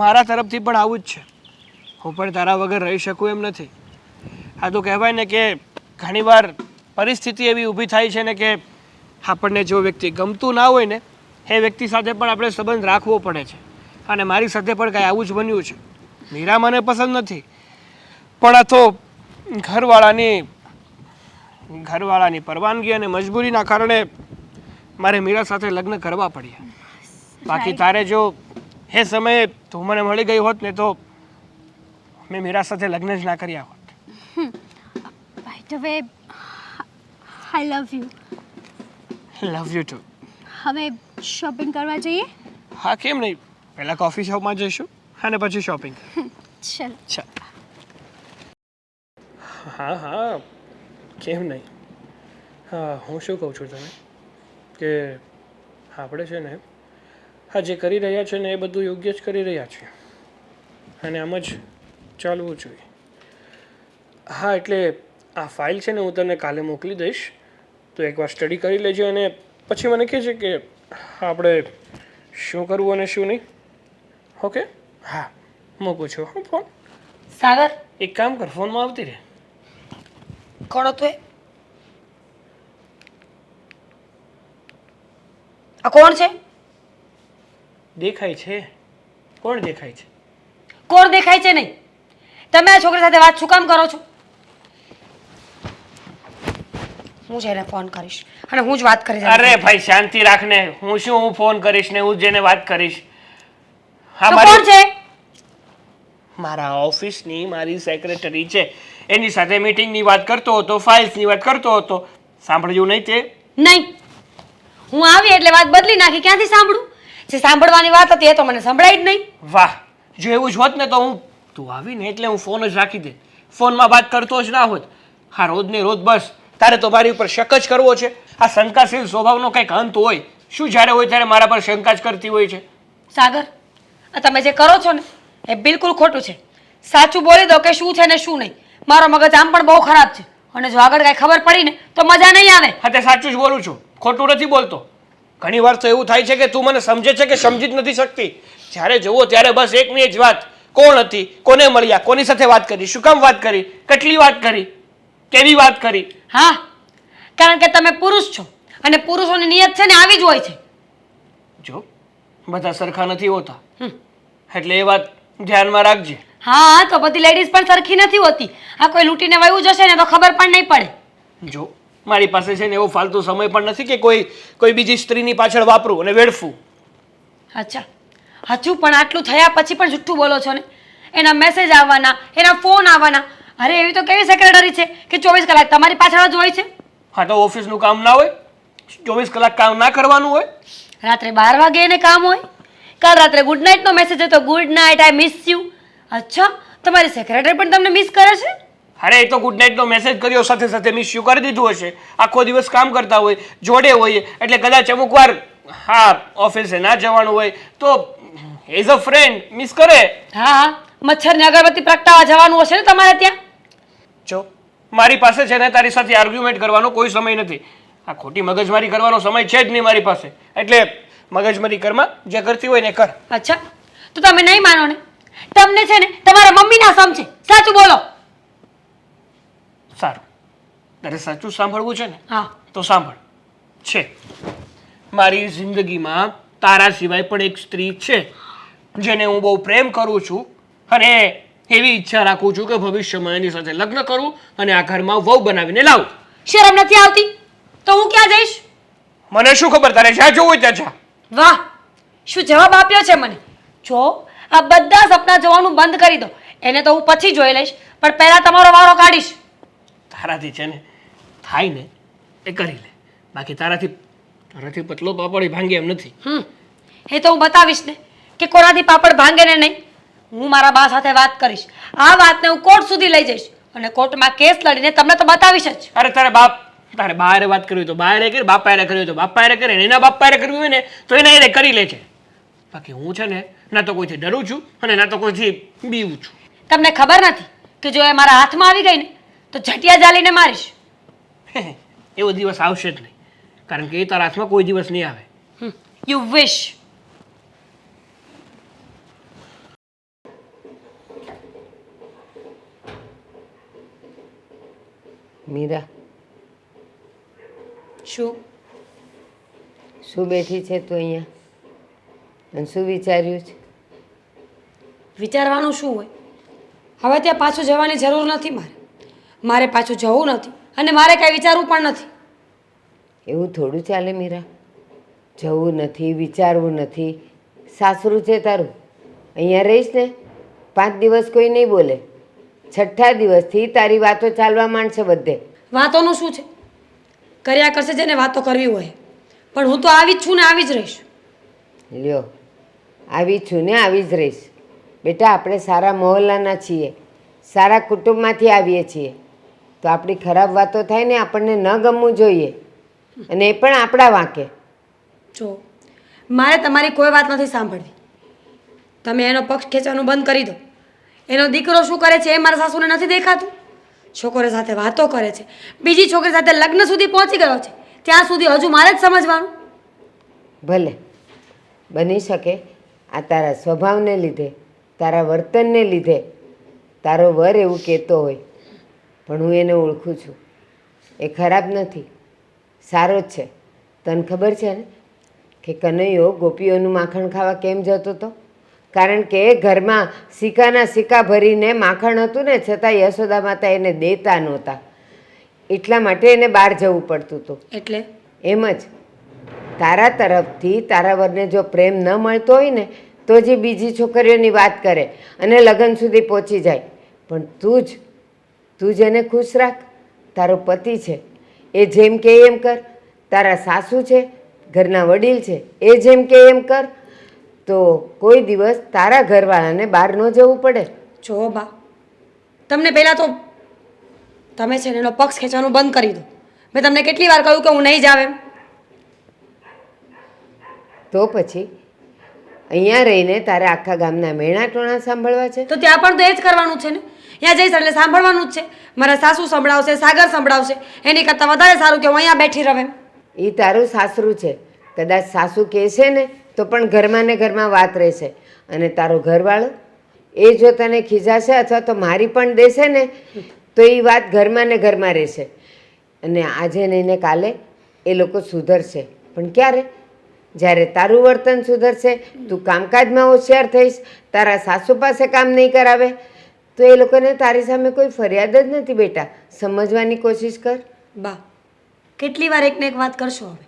મારા તરફથી પણ આવું જ છે. હું પણ તારા વગર રહી શકું એમ નથી. આ તો કહેવાય ને કે ઘણીવાર પરિસ્થિતિ એવી ઊભી થાય છે ને કે આપણને જો વ્યક્તિ ગમતું ના હોય ને એ વ્યક્તિ સાથે પણ આપણે સંબંધ રાખવો પડે છે. અને મારી સાથે પણ કાંઈ આવું જ બન્યું છે. મીરા મને પસંદ નથી પણ આ તો ઘરવાળાની પરવાનગી અને મજબૂરીના કારણે મારે મીરા સાથે લગ્ન કરવા પડ્યા. બાકી તારે જો એ સમયે તું મને મળી ગઈ હોત ને તો મેં મીરા સાથે લગ્ન જ ના કર્યા હોત. By the way I love you. Love you too. હવે શોપિંગ કરવા જઈએ? હા કેમ નહીં પહેલાં કોફી શોપમાં જઈશું અને પછી શોપિંગ. ચલ. ચાલ. હા કેમ નહીં. હા હું શું કહું છું તને કે આપણે છે ને હા જે કરી રહ્યા છે ને એ બધું યોગ્ય જ કરી રહ્યા છે અને આમ જ ચાલવું જોઈએ. હા એટલે આ ફાઇલ છે ને હું તને કાલે મોકલી દઈશ, તો એકવાર સ્ટડી કરી લેજે અને પછી મને કહેજે કે આપણે શું કરવું અને શું નહીં. ઓકે? હા મૂકું છું હું ફોન. સાગર એક કામ કર, ફોનમાં આવતી રહે. કોણ હતું એ? આ કોણ છે? દેખાય છે? કોણ દેખાય છે? કોણ દેખાય છે નહીં? તમે આ છોકરી સાથે વાત શું કામ કરો છો? હું જ એને ફોન કરીશ અને હું જ વાત કરીશ. અરે ભાઈ શાંતિ રાખને. હું ફોન કરીશ ને હું જ જેને વાત કરીશ. હા તો કોણ છે? મારા ઓફિસની મારી સેક્રેટરી છે, એની સાથે મીટિંગની વાત કરતો હતો, ફાઇલ્સની વાત કરતો હતો. સાંભળ્યું નહીં તે? નહીં, હું આવી એટલે વાત બદલી નાખી. ક્યાંથી સાંભળું? જે સાંભળવાની વાત હતી એ તો મને સંભળાય જ નહીં. વાહ, જો એવું જ હોત ને તો તું આવીને એટલે હું ફોન જ રાખી દે, ફોનમાં વાત કરતો જ ના હોત. હા રોજ ને રોજ બસ તારે તો મારી ઉપર શક જ કરવો છે. આ શંકાશીલ સ્વભાવનો કંઈક અંત હોય શું? જ્યારે હોય ત્યારે મારા પર શંકા જ કરતી હોય છે. સાગર, આ તમે જે કરો છો ને એ બિલકુલ ખોટું છે. સાચું બોલી દો કે શું છે ને શું નહીં. મારો મગજ આમ પણ બહુ ખરાબ છે અને જો આગળ કાંઈ ખબર પડી ને તો મજા નહીં આવે. હા તે સાચું જ બોલું છું, ખોટું નથી બોલતો. ઘણી વાર તો એવું થાય છે કે તું મને સમજે છે કે સમજી જ નથી શકતી. જ્યારે જુઓ ત્યારે બસ એકની જ વાત, કોણ હતી, કોને મળ્યા, કોની સાથે વાત કરી, શું કામ વાત કરી, કેટલી વાત કરી, કેવી વાત કરી. હા, કારણ કે તમે પુરુષ છો અને પુરુષોની નિયત છે ને આવી જ હોય છે. જો બધા સરખા નથી હોતા, એટલે એ વાત ધ્યાનમાં રાખજે. હા, તો બધી લેડીઝ પણ સરખી નથી હોતી. આ કોઈ લૂંટીને વયું જશે ને તો ખબર પણ નહીં પડે. જો મારી પાસે છે ને એવો ફાલતુ સમય પણ નથી કે કોઈ બીજી સ્ત્રીની પાછળ વાપરું અને વેડફું. અચ્છા, હજુ પણ આટલું થયા પછી પણ જુઠ્ઠું બોલો છો ને? એના મેસેજ આવવાના, એના ફોન આવવાના. અરે એવી તો કેવી સેક્રેટરી છે કે 24 કલાક તમારી પાછળ જ હોય છે? હા તો ઓફિસનું કામ ના હોય? 24 કલાક કામ ના કરવાનું હોય? રાત્રે 12 વાગે એને કામ હોય. કાલ રાત્રે ગુડ નાઇટનો મેસેજ હતો, good night, I miss you. અચ્છા, તમારી સેક્રેટરી પણ તમને મિસ કરે છે? અરે એ તો ગુડ નાઇટનો મેસેજ કર્યો, સાથે સાથે મિસ યુ કરી દીધું હશે. આખો દિવસ કામ કરતા હોય, જોડે હોય, એટલે કદાચ અમુક વાર હા ઓફિસે ના જવાનું હોય તો એઝ અ ફ્રેન્ડ મિસ કરે. હા હા, મચ્છરની અગરબત્તી પ્રગટાવવા જવાનું હશે ને તમારે ત્યાં? જો મારી પાસે છે ને તારી સાથે આર્ગ્યુમેન્ટ કરવાનો કોઈ સમય નથી. આ ખોટી મગજમારી કરવાનો સમય છે જ નહીં મારી પાસે. એટલે મગજમારી કરમાં જે કરતી હોય ને કર. અચ્છા, તો તમે નહીં માનો ને? તમને છે ને તમારા મમ્મી ના સમજે. સાચું બોલો. સારું, તારે સાચું સાંભળવું છે ને? હા. તો સાંભળ. છે મારી જિંદગીમાં તારા સિવાય પણ એક સ્ત્રી છે જેને હું બહુ પ્રેમ કરું છું અને એવી ઈચ્છા રાખું છું કે ભવિષ્યમાં એની સાથે લગ્ન કરું અને આ ઘરમાં વહુ બનાવીને લાવું. શરમ નથી આવતી? તો હું ક્યાં જઈશ? મને શું ખબર, તારે જ્યાં જવું હોય ત્યાં જા. વાહ, શું જવાબ આપ્યો છે મને! જો આ બધા સપના જોવાનું બંધ કરી દો. એને તો હું પછી જોઈ લઈશ, પણ પહેલા તમારો વારો કાઢીશ. તારાથી છે ને થાય ને એ કરી લે, બાકી તારાથી પતલો પાપડ ભાંગે એમ નથી. એ તો હું બતાવીશ ને કે કોનાથી પાપડ ભાંગે ને નહીં. હું મારા બા સાથે વાત કરીશ. આ વાતને હું કોર્ટ સુધી લઈ જઈશ અને કોર્ટમાં કેસ લડીને તમને તો બતાવીશ જ. અરે તારે બહારે વાત કરવી તો બહારે કરે, બાપા હારે કરવી તો બાપા હારે કરે, એના બાપા હારે કરવી હોય ને તો એના હારે કરી લે છે. બાકી હું છે ને ના તો કોઈથી ડરું છું અને ના તો કોઈથી બીવું છું. તમને ખબર નથી કે જો એ મારા હાથમાં આવી ગઈ ને તો ઝટિયા જાલીને મારીશ. એવો દિવસ આવશે જ નહીં, કારણ કે એ તારા હાથમાં કોઈ દિવસ નહીં આવે. You wish. મીરા, શું શું બેઠી છે તું અહીંયા અને શું વિચાર્યું છે? વિચારવાનું શું હોય? હવે ત્યાં પાછું જવાની જરૂર નથી. મારે પાછું જવું નથી અને મારે કાંઈ વિચારવું પણ નથી. એવું થોડું ચાલે મીરા. જવું નથી, વિચારવું નથી. સાસરું છે તારું, અહીંયા રહીશ ને 5 દિવસ કોઈ નહીં બોલે. 6થા દિવસથી તારી વાતો ચાલવા માંડશે બધે. વાતોનું શું છે? કર્યા કરશે જેને વાતો કરવી હોય. પણ હું તો આવી જ છું ને આવી જ રહીશ. લ્યો, આવી જ છું ને આવી જ રહીશ. બેટા, આપણે સારા મહોલ્લાના છીએ, સારા કુટુંબમાંથી આવીએ છીએ, તો આપણી ખરાબ વાતો થાય ને આપણને ન ગમવું જોઈએ, અને એ પણ આપણા વાંકે. જો મારે તમારી કોઈ વાત નથી સાંભળવી. તમે એનો પક્ષ ખેંચવાનું બંધ કરી દો. એનો દીકરો શું કરે છે એ મારા સાસુને નથી દેખાતું. છોકરો સાથે વાતો કરે છે, બીજી છોકરી સાથે લગ્ન સુધી પહોંચી ગયો છે. ત્યાં સુધી હજુ મારે જ સમજવાનું. ભલે બની શકે આ તારા સ્વભાવને લીધે, તારા વર્તનને લીધે તારો વર એવું કહેતો હોય, પણ હું એને ઓળખું છું. એ ખરાબ નથી, સારો જ છે. તને ખબર છે ને કે કનૈયો ગોપીઓનું માખણ ખાવા કેમ જતો હતો? કારણ કે ઘરમાં સિક્કાના સિક્કા ભરીને માખણ હતું ને, છતાં યશોદા માતા એને દેતા નહોતા. એટલા માટે એને બહાર જવું પડતું હતું. એટલે એમ જ તારા તરફથી તારા વરને જો પ્રેમ ન મળતો હોય ને તો જ બીજી છોકરીઓની વાત કરે અને લગ્ન સુધી પહોંચી જાય. પણ તું જ એને ખુશ રાખ. તારો પતિ છે એ જેમ કે એમ કર. તારા સાસુ છે, ઘરના વડીલ છે, એ જેમ કે એમ કર. તો કોઈ દિવસ તારા ઘરવાળાને બહાર ન જવું પડે. જો બા, તમને પહેલાં તો તમે છે ને એનો પક્ષ ખેંચવાનું બંધ કરી દો. મેં તમને કેટલી વાર કહ્યું કે હું નહીં જાવ એમ. તો પછી અહીંયા રહીને તારે આખા ગામના મેણા ટોણા સાંભળવા છે? તો ત્યાં પણ તો એ જ કરવાનું છે ને. ત્યાં જઈશ એટલે સાંભળવાનું જ છે. મારા સાસુ સંભળાવશે, સાગર સંભળાવશે. એની કરતાં વધારે સારું કે હું અહીંયા બેઠી રહું. એ તારું સાસરું છે. કદાચ સાસુ કહેશે ને તો પણ ઘરમાં ને ઘરમાં વાત રહેશે. અને તારો ઘરવાળો એ જો તને ખીજાશે અથવા તો મારી પણ દેશે ને તો એ વાત ઘરમાં ને ઘરમાં રહેશે. અને આજે નહીં ને કાલે એ લોકો સુધરશે. પણ ક્યારે? જ્યારે તારું વર્તન સુધરશે, તું કામકાજમાં હોશિયાર થઈશ, તારા સાસુ પાસે કામ નહીં કરાવે, તો એ લોકોને તારી સામે કોઈ ફરિયાદ જ નથી. બેટા, સમજવાની કોશિશ કર. બા, કેટલી વાર એકને એક વાત કરશો હવે?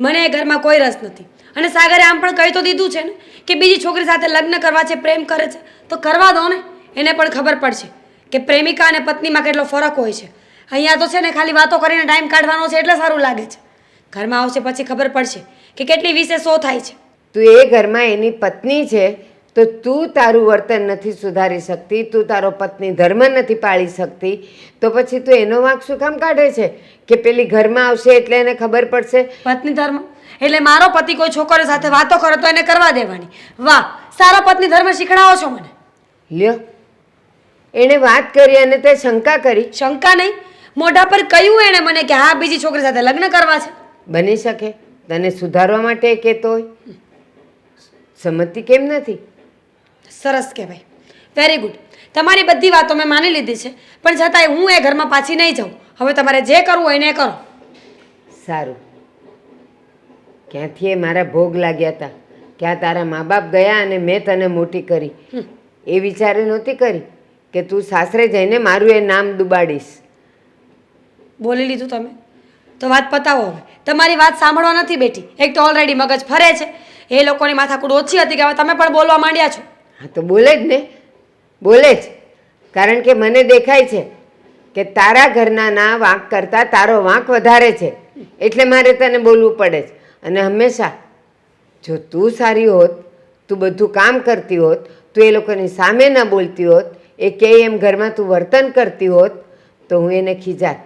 મને એ ઘરમાં કોઈ રસ નથી. અને સાગરે આમ પણ કહી તો દીધું છે ને કે બીજી છોકરી સાથે લગ્ન કરવા છે, પ્રેમ કરે છે, તો કરવા દો ને. એને પણ ખબર પડશે કે પ્રેમિકા અને પત્નીમાં કેટલો ફરક હોય છે. અહીંયા તો છે ને ખાલી વાતો કરીને ટાઈમ કાઢવાનો છે એટલે સારું લાગે છે. ઘરમાં આવશે પછી ખબર પડશે કે કેટલી વિશે સો થાય છે. તું એ ઘરમાં એની પત્ની છે તો તું તારું વર્તન નથી સુધારી શકતી, તું તારો પત્ની ધર્મ નથી પાળી શકતી, તો પછી તું એનો વાંક શું કામ કાઢે છે કે પેલી ઘરમાં આવશે એટલે એને ખબર પડશે? પત્ની ધર્મ એટલે મારો પતિ કોઈ છોકરી સાથે વાતો કરે તો એને કરવા દેવાની. વાહ, સારો પત્ની ધર્મ શીખડાવો છો મને. લ્યો, એણે વાત કરી અને તે શંકા કરી. શંકા નહીં, મોઢા પર કહ્યું એણે મને કે હા બીજી છોકરી સાથે લગ્ન કરવા છે. બની શકે તને સુધારવા માટે એ કહેતો હોય. સમજતી કેમ નથી? સરસ કહેવાય, વેરી ગુડ. તમારી બધી વાતો મેં માની લીધી છે, પણ છતાંય હું એ ઘરમાં પાછી નહીં જાઉં. હવે તમારે જે કરવું હોય એને કરો. સારું. ક્યાંથી એ મારા ભોગ લાગ્યા હતા, ક્યાં તારા મા બાપ ગયા અને મેં તને મોટી કરી. એ વિચારે નહોતી કરી કે તું સાસરે જઈને મારું એ નામ ડુબાડીશ. બોલી લીધું તમે, તો વાત પતાવો હવે. તમારી વાત સાંભળવા નથી બેઠી. એક તો ઓલરેડી મગજ ફરે છે. એ લોકોની માથાકૂટ ઓછી હતી કે હવે તમે પણ બોલવા માંડ્યા છો. હા તો બોલે જ ને, બોલે જ. કારણ કે મને દેખાય છે કે તારા ઘરના ના વાંક કરતાં તારો વાંક વધારે છે, એટલે મારે તને બોલવું પડે છે. અને હંમેશા જો તું સારી હોત, તું બધું કામ કરતી હોત, તું એ લોકોની સામે ન બોલતી હોત, એ કે એમ ઘરમાં તું વર્તન કરતી હોત, તો હું એને ખીજાત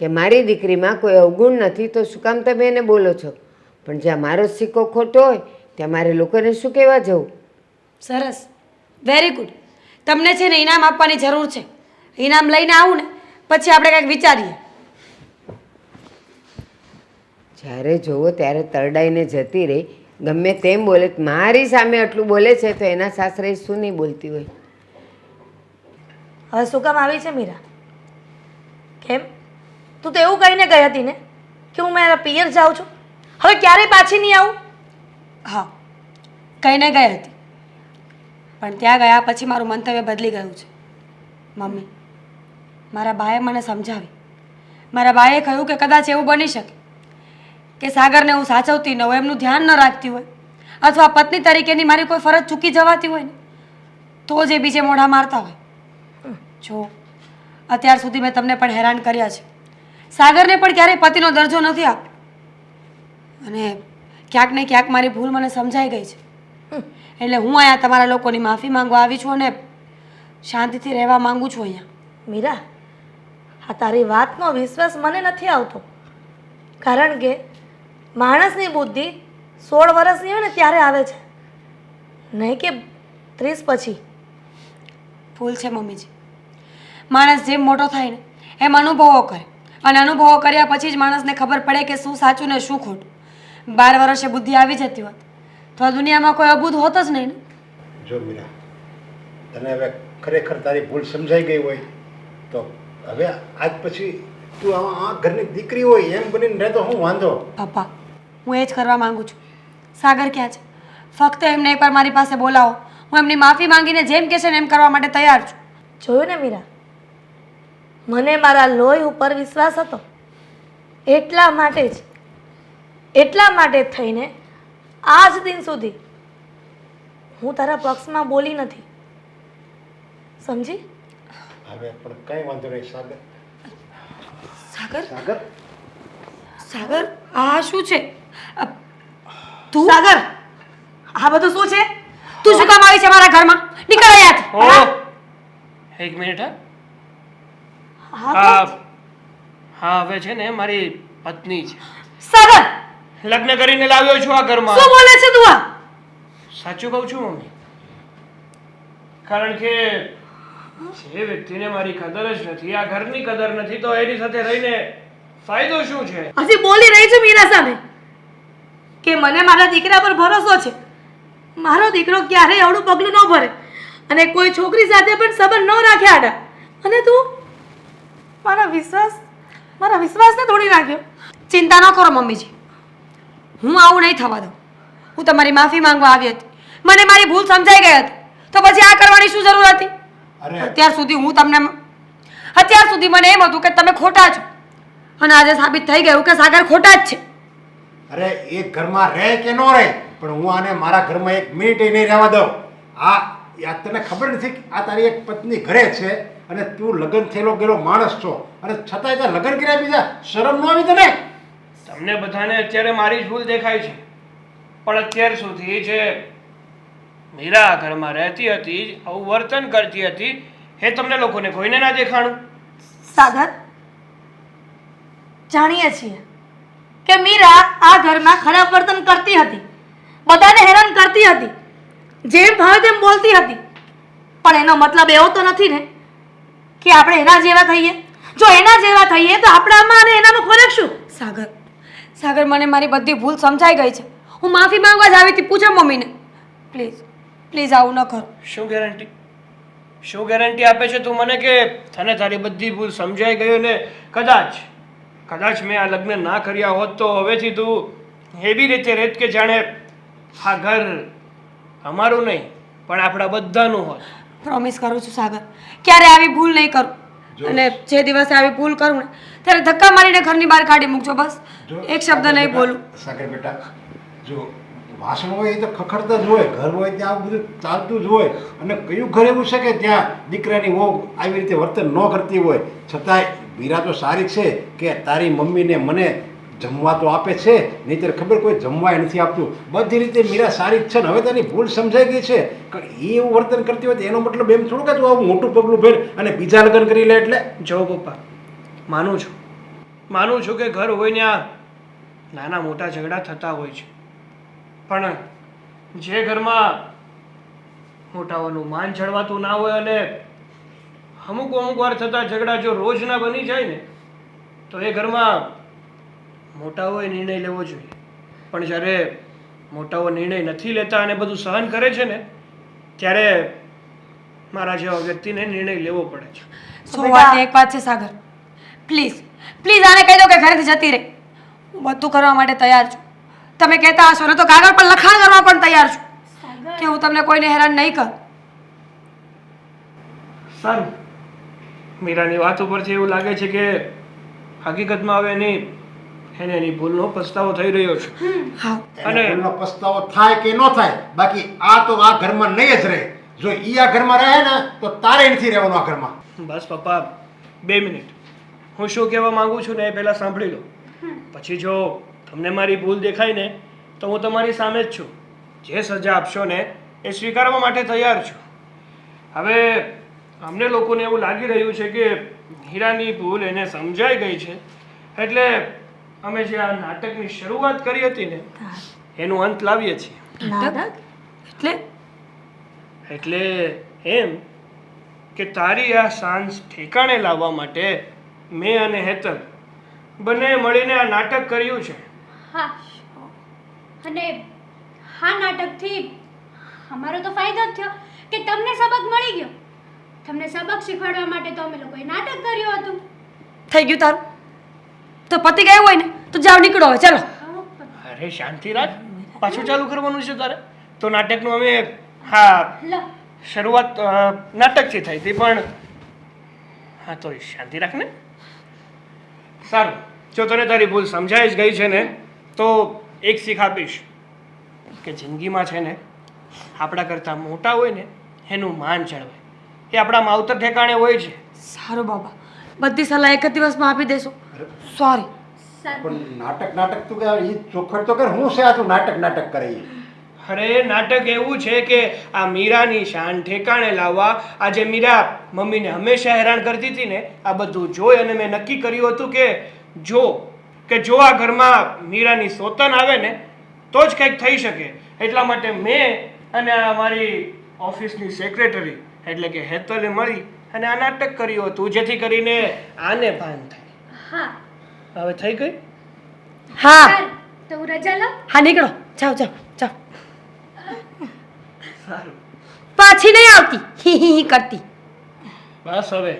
કે મારી દીકરીમાં કોઈ અવગુણ નથી, તો શું કામ તમે એને બોલો છો? પણ જ્યાં મારો સિક્કો ખોટો હોય ત્યાં મારે લોકોને શું કહેવા જવું? સરસ, વેરી ગુડ. તમને છે ને ઇનામ આપવાની જરૂર છે. ઇનામ લઈને આવું ને પછી આપણે કંઈક વિચારીએ. જ્યારે જોવો ત્યારે તરડાઈને જતી રહી, ગમે તેમ બોલે. મારી સામે આટલું બોલે છે તો એના સાસરે શું નહીં બોલતી હોય? હવે શું કામ આવી છે મીરા? કેમ? તું તો એવું કહીને ગઈ હતી ને કે હું મારા પિયર જાઉં છું. હવે ક્યારેય પાછી નહીં આવું? હા, કહીને ગઈ હતી, પણ ત્યાં ગયા પછી મારું મંતવ્ય બદલી ગયું છે. મમ્મી, મારા બાએ મને સમજાવી. મારા બાએ કહ્યું કે કદાચ એવું બની શકે કે સાગરને હું સાચવતી ન હોય, એમનું ધ્યાન ન રાખતી હોય, અથવા પત્ની તરીકેની મારી કોઈ ફરજ ચૂકી જવાતી હોય ને તો જે બીજે મોઢા મારતા હોય. જો અત્યાર સુધી મેં તમને પણ હેરાન કર્યા છે. સાગરને પણ ક્યારેય પતિનો દરજ્જો નથી આપ્યો. અને ક્યાંક ને ક્યાંક મારી ભૂલ મને સમજાઈ ગઈ છે. એટલે હું અહીંયા તમારા લોકોની માફી માંગવા આવી છું અને શાંતિથી રહેવા માંગુ છું અહીંયા. મીરા, આ તારી વાતનો વિશ્વાસ મને નથી આવતો. કારણ કે માણસની બુદ્ધિ 16 વર્ષની હોય ને ત્યારે આવે છે, નહીં કે 30 પછી. ભૂલ છે મમ્મીજી. માણસ જેમ મોટો થાય ને એમ અનુભવો કરે, અને અનુભવો કર્યા પછી જ માણસને ખબર પડે કે શું સાચું ને શું ખોટું. 12 વર્ષે બુદ્ધિ આવી જતી હોત તો આ દુનિયામાં કોઈ અબૂધ હોત જ નહીં ને. જો મીરા, તને હવે ખરેખર તારી ભૂલ સમજાઈ ગઈ હોય તો હવે આજ પછી તું આ ઘરની દીકરી હોય એમ બનીને રહે તો હું વાંધો. પપ્પા, હું એ જ કરવા માંગુ છું. સાગર ક્યાં છે? ફક્ત એમને એકવાર મારી પાસે બોલાવો. હું એમની માફી માંગીને જેમ કહેશે ને એમ કરવા માટે તૈયાર છું. જોયું ને મીરા, મને મારા લોહી ઉપર વિશ્વાસ હતો, એટલા માટે જ થઈને આજ દિન સુધી હું તારા પક્ષમાં બોલી નથી, સમજી? હવે પણ કઈ વાંધો નહીં સાગર. સાગર, સાગર, સાગર, આ શું છે? તું સાગર, આ બધું શું છે? તું શું કામ આવી છે મારા ઘરમાં? નીકળ અહીંયાથી. ઓ એક મિનિટ. હા હા, હવે છે ને મારી પત્ની છે. સાગર, લગ્ન કરીને લાવ્યો છું આ ઘરમાં. શું બોલે છે તું? આ સાચું કહું છું મમ્મી, કારણ કે જે વ્યક્તિને મારી કદર જ નથી, આ ઘરની કદર નથી, તો એની સાથે રહીને ફાયદો શું છે? હજી બોલી રહી છે મીરા સામે કે મને મારા દીકરા પર ભરોસો છે, મારો દીકરો ક્યારેય આવડું પગલું ન ભરે અને કોઈ છોકરી સાથે પણ સંબંધ ન રાખે આડા, અને તું મારા વિશ્વાસને તોડી નાખ્યો. ચિંતા ન કરો મમ્મીજી, હું આવું નહીં થવા દઉં. હું તમારી માફી માંગવા આવી હતી, મને મારી ભૂલ સમજાઈ ગઈ હતી, તો પછી આ કરવાની શું જરૂર હતી? અરે અત્યાર સુધી મને એમ હતું કે તમે ખોટા છો, અને આજે સાબિત થઈ ગયું કે સાગર ખોટા જ છે. અરે એક ઘરમાં રહે કે ન રહે, પણ હું આને મારા ઘરમાં એક મિનિટ નહીં રહેવા દઉં. આ તને ખબર નથી કે આ તારી એક પત્ની ઘરે છે અને તું લગ્ન થયેલો ગયેલો માણસ છો, અને છતાંય ત્યાં લગ્ન કર્યા બીજા શરમ ન આવી તને? તમને બધાને અત્યારે મારી જ ભૂલ દેખાય છે, પણ અત્યાર સુધી જે મીરા ઘરમાં રહેતી હતી, આવું વર્તન કરતી હતી, એ તમને લોકોને કોઈને ના દેખાણું? સાગર, જાણીએ છીએ કે મીરા આ ઘરમાં ખરાબ વર્તન કરતી હતી, બધાને હેરાન કરતી હતી, જેમ ભાવે તેમ બોલતી હતી, પણ એનો મતલબ એવો તો નથી ને કે આપણે એના જેવા થઈએ. જો એના જેવા થઈએ તો આપણામાં અને એનામાં ફરક શું? સાગર, મને મારી બધી ભૂલ સમજાઈ ગઈ છે. હું માફી માંગવા જ આવી હતી. પૂછો મમ્મીને. પ્લીઝ આવું ન કરો. શું ગેરંટી આપે છે તું મને કે તને તારી બધી ભૂલ સમજાઈ ગઈ, ને કદાચ મેં આ લગ્ન ના કર્યા હોત તો હવેથી તું એવી રીતે રહેત કે જાણે આ ઘર અમારું નહીં પણ આપણા બધાનું હોત. પ્રોમિસ કરું છું સાગર, ક્યારે આવી ભૂલ નહીં કરું, અને જે દિવસે આવી ભૂલ કરું ને ત્યારે ધક્કા મારીને ઘરની બહાર કાઢી મૂકજો. બસ એક શબ્દ નહીં બોલું. સાગર બેટા, જો વાસણ હોય એ તો ખખડતા જ હોય, ઘર હોય ત્યાં આવું બધું ચાલતું જ હોય, અને કયું ઘર એવું છે કે ત્યાં દીકરાની વહુ આવી રીતે વર્તન ન કરતી હોય? છતાંય મીરા તો સારી છે કે તારી મમ્મીને મને જમવા તો આપે છે, નહીંતર ખબર કોઈ જમવાય નથી આપતું. બધી રીતે મીરા સારી જ છે ને હવે તેની ભૂલ સમજાઈ ગઈ છે. એ એવું વર્તન કરતી હોય તો એનો મતલબ એમ થોડું કે તું આવું મોટું પગલું ભેર અને બીજા લગ્ન કરી લે. એટલે જો પપ્પા, માનું છું કે ઘર હોય ને આ નાના મોટા ઝઘડા થતા હોય છે, પણ જે ઘરમાં મોટાઓનું માન જળવાતું ના હોય અને અમુક વાર થતા ઝઘડા જો રોજના બની જાય ને તો એ ઘરમાં મોટાઓએ નિર્ણય લેવો જોઈએ. પણ જ્યારે મોટાઓ નિર્ણય નથી લેતા અને બધું સહન કરે છે ને ત્યારે મારા જેવા વ્યક્તિને નિર્ણય લેવો પડે છે. એક વાત છે સાગર, પ્લીઝ આને કહી દો કે ઘરેથી જતી રહે. હું બધું કરવા માટે તૈયાર છું. તમે કહેતા હશો ને તો કાગળ પર લખાણ કરવા પણ તૈયાર છું કે હું તમને કોઈને હેરાન નહીં કરું. સારું, મીરાની વાત ઉપરથી એવું લાગે છે કે હકીકતમાં હવે એની ભૂલનો પસ્તાવો થઈ રહ્યો છે. હા, અને ભૂલનો પસ્તાવો થાય કે ન થાય, બાકી આ તો આ ઘરમાં નહીં જ રહે. જો ઈ આ ઘરમાં રહે ને તો તારે નથી રહેવાનું આ ઘરમાં. બસ પપ્પા, 2 મિનિટ. હું શું કહેવા માંગુ છું ને એ પહેલાં સાંભળી લો. પછી જો તમને મારી ભૂલ દેખાય ને તો હું તમારી સામે જ છું. જે સજા આપશો ને એ સ્વીકારવા માટે તૈયાર છું. હવે અમને લોકોને એવું લાગી રહ્યું છે કે હીરાની ભૂલ એને સમજાઈ ગઈ છે, એટલે અમે જે આ નાટકની શરૂઆત કરી હતી ને એનો અંત લાવીએ છીએ. નાટક એટલે એટલે એમ કે તારી આ સાંજ ઠેકાણે લાવવા માટે મેં અને હેતલ બંને મળીને આ નાટક કર્યું છે. હા અને આ નાટકથી અમારો તો ફાયદો જ થયો કે તમને સબક મળી ગયો. તમને સબક શીખવાડવા માટે તો અમે લોકોએ નાટક કર્યું હતું. થઈ ગયું તારું તો પતિ ગયું હોય ને તો જાવ નીકળો હવે ચાલો. અરે શાંતિ રાખ, પાછું ચાલુ કરવાનું છે તારે? તો નાટકનું અમે હા લો શરૂઆત નાટકથી થઈ હતી પણ હા તો શાંતિ રાખ ને. સારું, જો તને તારી ભૂલ સમજાઈ જ ગઈ છે ને તો એક શીખ આપીશ કે જિંદગીમાં છે ને આપણા કરતાં મોટા હોય ને એનું માન ચડવાય. એ આપણા માવતર ઠેકાણે હોય છે. સારું બાબા, બધી સલાહ એક જ દિવસમાં આપી દેશો. સોરી. પણ નાટક તું કે એ ચોખવટ તો કર, હું છે આ તું નાટક કરે એ? અરે નાટક એવું છે કે આ મીરાની શાન ઠેકાણે લાવવા આજે મીરા મમ્મીને હંમેશા હેરાન કરતી હતી ને, આ બધું જોઈ અને મેં નક્કી કર્યું હતું કે જો આ ઘરમાં મીરાની સોતન આવે ને તો જ કંઈક થઈ શકે. એટલા માટે મેં અને આ મારી ઓફિસની સેક્રેટરી એટલે કે હેતલે મળી અને આ નાટક કર્યું હતું જેથી કરીને આને ભાન થાય. હા હવે થઈ ગઈ? હા સારું તો હું રજા લઉં. હા નીકળો, જાઓ જાઓ જાઓ. સારું, પાછી નહીં આવતી હી હી હી કરતી. બસ હવે